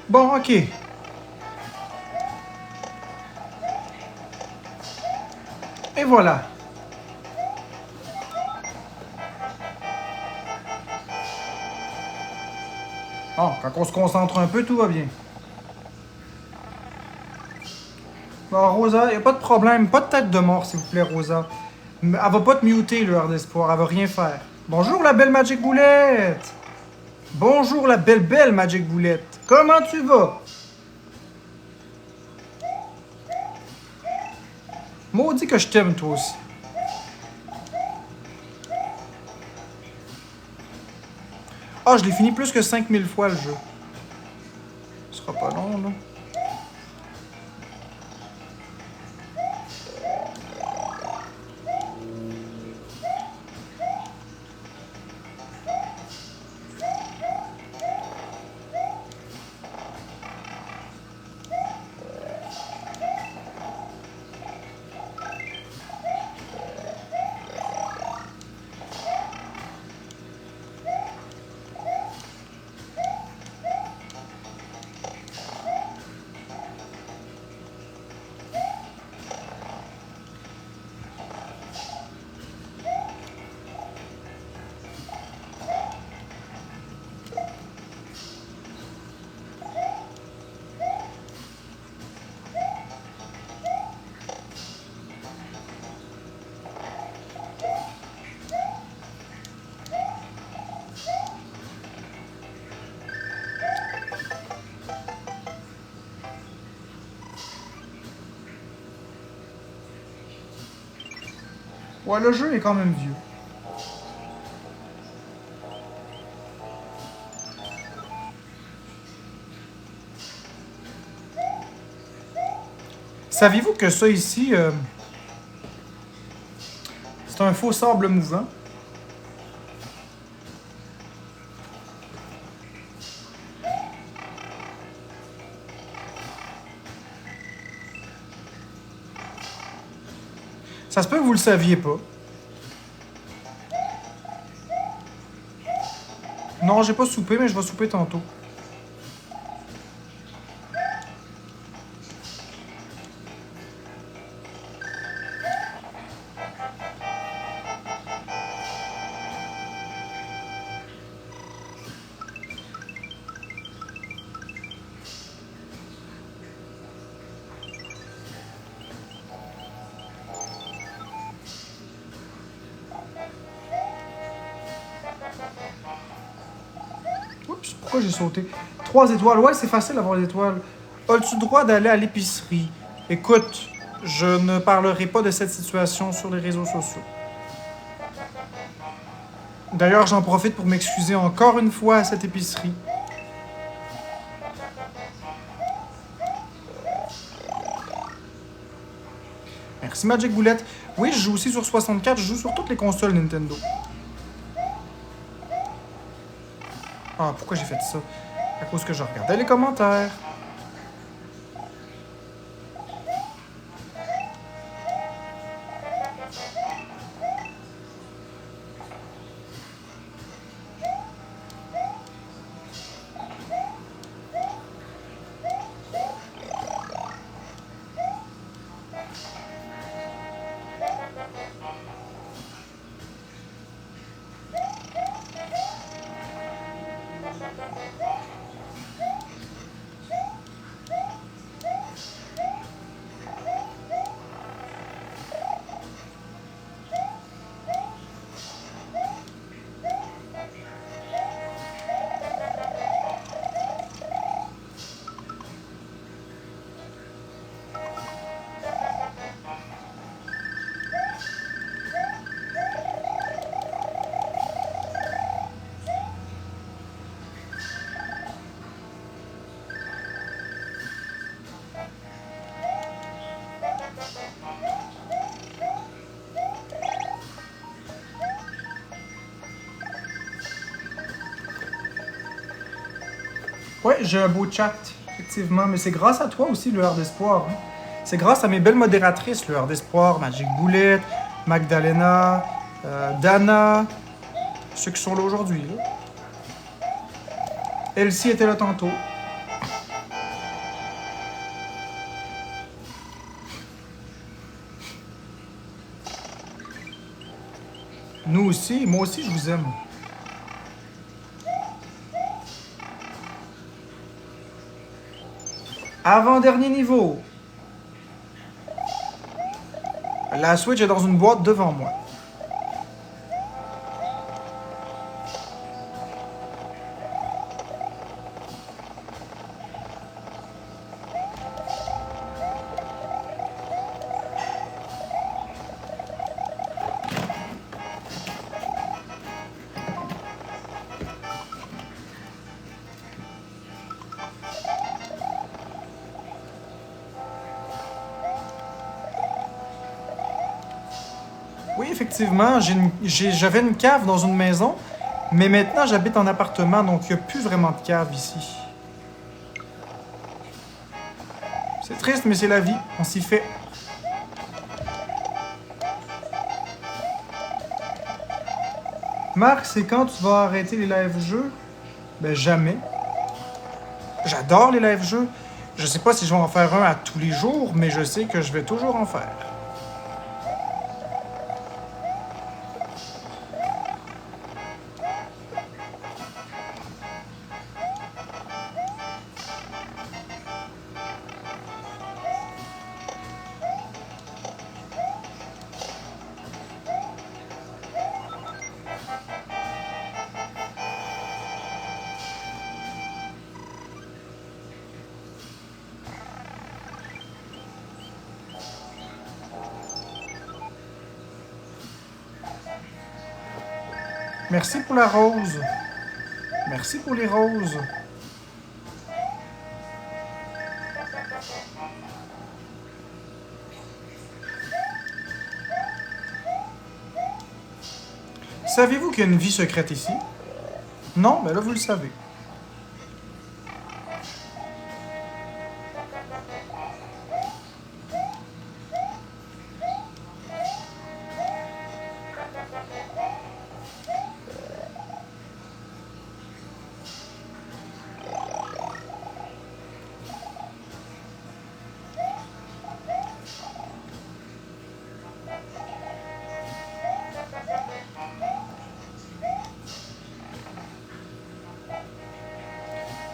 Bon, ok. Et voilà. Bon, quand on se concentre un peu, tout va bien. Bon, Rosa, y a pas de problème. Pas de tête de mort, s'il vous plaît, Rosa. Elle va pas te muter, l'heure d'espoir. Elle va rien faire. Bonjour, la belle Magic Boulette. Bonjour, la belle Magic Boulette. Comment tu vas? Maudit que je t'aime, toi aussi. Ah, je l'ai fini plus que 5000 fois, le jeu. Ce sera pas long, là. Ouais, le jeu est quand même vieux. Saviez-vous que ça ici, c'est un faux sable mouvant? Ça se peut que vous le saviez pas. Non, j'ai pas soupé, mais je vais souper tantôt. Oups, pourquoi j'ai sauté? 3 étoiles. Ouais, c'est facile d'avoir des étoiles. As-tu le droit d'aller à l'épicerie? Écoute, je ne parlerai pas de cette situation sur les réseaux sociaux. D'ailleurs, j'en profite pour m'excuser encore une fois à cette épicerie. Merci Magic Boulette. Oui, je joue aussi sur 64, je joue sur toutes les consoles Nintendo. Ah, pourquoi j'ai fait ça? À cause que je regardais les commentaires. Ouais, j'ai un beau chat, effectivement. Mais c'est grâce à toi aussi, Lueur d'Espoir. Hein. C'est grâce à mes belles modératrices, Lueur d'Espoir, Magic Boulette, Magdalena, Dana, ceux qui sont là aujourd'hui. Là. Elsie était là tantôt. Nous aussi, moi aussi, je vous aime. Avant-dernier niveau. La Switch est dans une boîte devant moi. Oui, effectivement, j'avais une cave dans une maison, mais maintenant j'habite en appartement, donc il n'y a plus vraiment de cave ici. C'est triste, mais c'est la vie, on s'y fait. Marc, c'est quand tu vas arrêter les live-jeux? Ben jamais. J'adore les live-jeux. Je sais pas si je vais en faire un à tous les jours, mais je sais que je vais toujours en faire. Merci pour la rose. Merci pour les roses. Savez-vous qu'il y a une vie secrète ici? Non, mais là, vous le savez.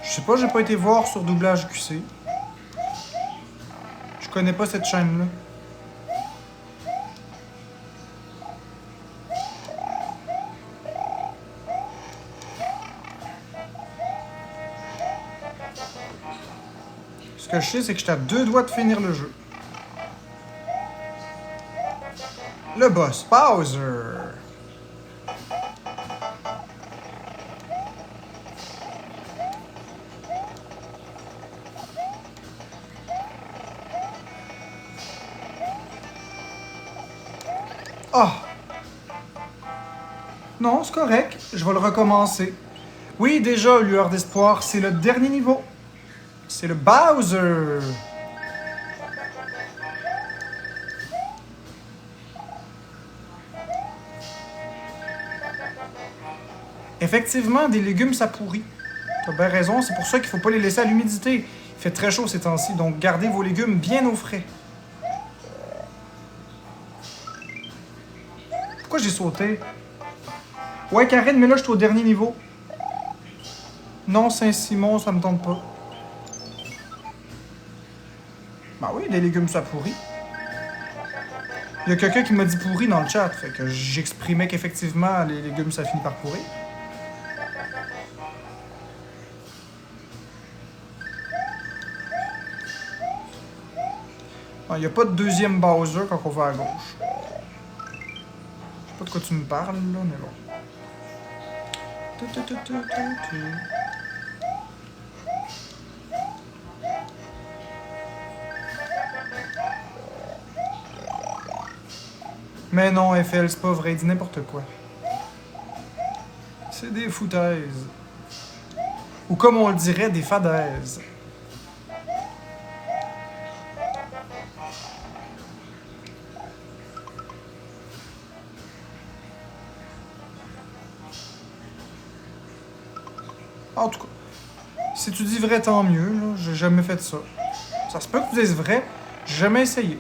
Je sais pas, j'ai pas été voir sur Doublage QC. Je connais pas cette chaîne-là. Ce que je sais, c'est que j'étais à 2 doigts de finir le jeu. Le boss, Bowser. Ah! Non, c'est correct. Je vais le recommencer. Oui, déjà, lueur d'espoir, c'est le dernier niveau. C'est le Bowser. Effectivement, des légumes, ça pourrit. T'as bien raison, c'est pour ça qu'il faut pas les laisser à l'humidité. Il fait très chaud ces temps-ci, donc gardez vos légumes bien au frais. Pourquoi j'ai sauté? Ouais, Karine, mais là, je suis au dernier niveau. Non, Saint-Simon, ça me tente pas. Bah oui, des légumes, ça pourrit. Il y a quelqu'un qui m'a dit pourri dans le chat, fait que j'exprimais qu'effectivement, les légumes, ça finit par pourrir. Il n'y a pas de deuxième Bowser quand on va à gauche. Je sais pas de quoi tu me parles, là, mais bon. Mais non, FL, c'est pas vrai, dis n'importe quoi. C'est des foutaises. Ou comme on le dirait, des fadaises. En tout cas, si tu dis vrai, tant mieux, là. J'ai jamais fait ça. Ça se peut que tu dises vrai, j'ai jamais essayé.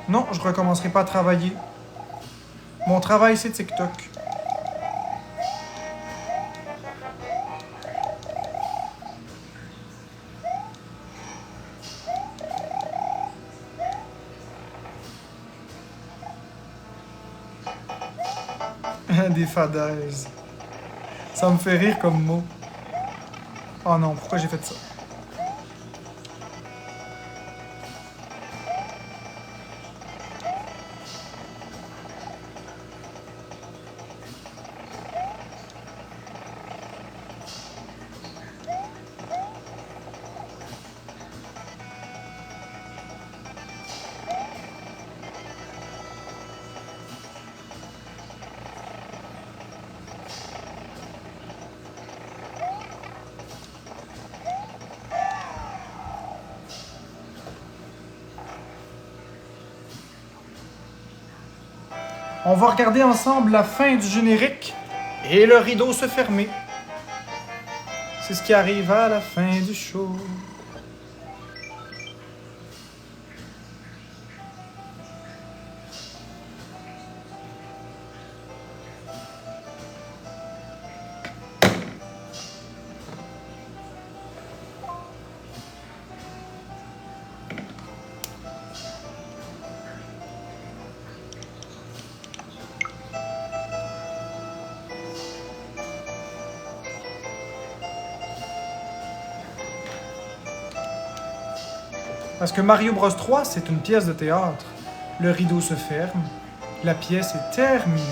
Non, je recommencerai pas à travailler. Mon travail, c'est TikTok. Des fadaises. Ça me fait rire comme mot. Oh non, pourquoi j'ai fait ça? On va regarder ensemble la fin du générique et le rideau se fermer. C'est ce qui arrive à la fin du show. Parce que Mario Bros 3, c'est une pièce de théâtre. Le rideau se ferme. La pièce est terminée.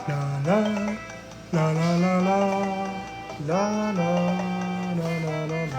La la la la la la la la la la la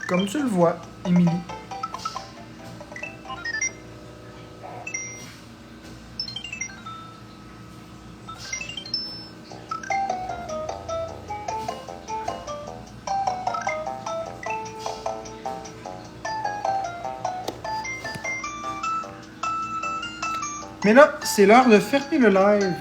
Comme tu le vois, Émilie. Mais là, c'est l'heure de fermer le live.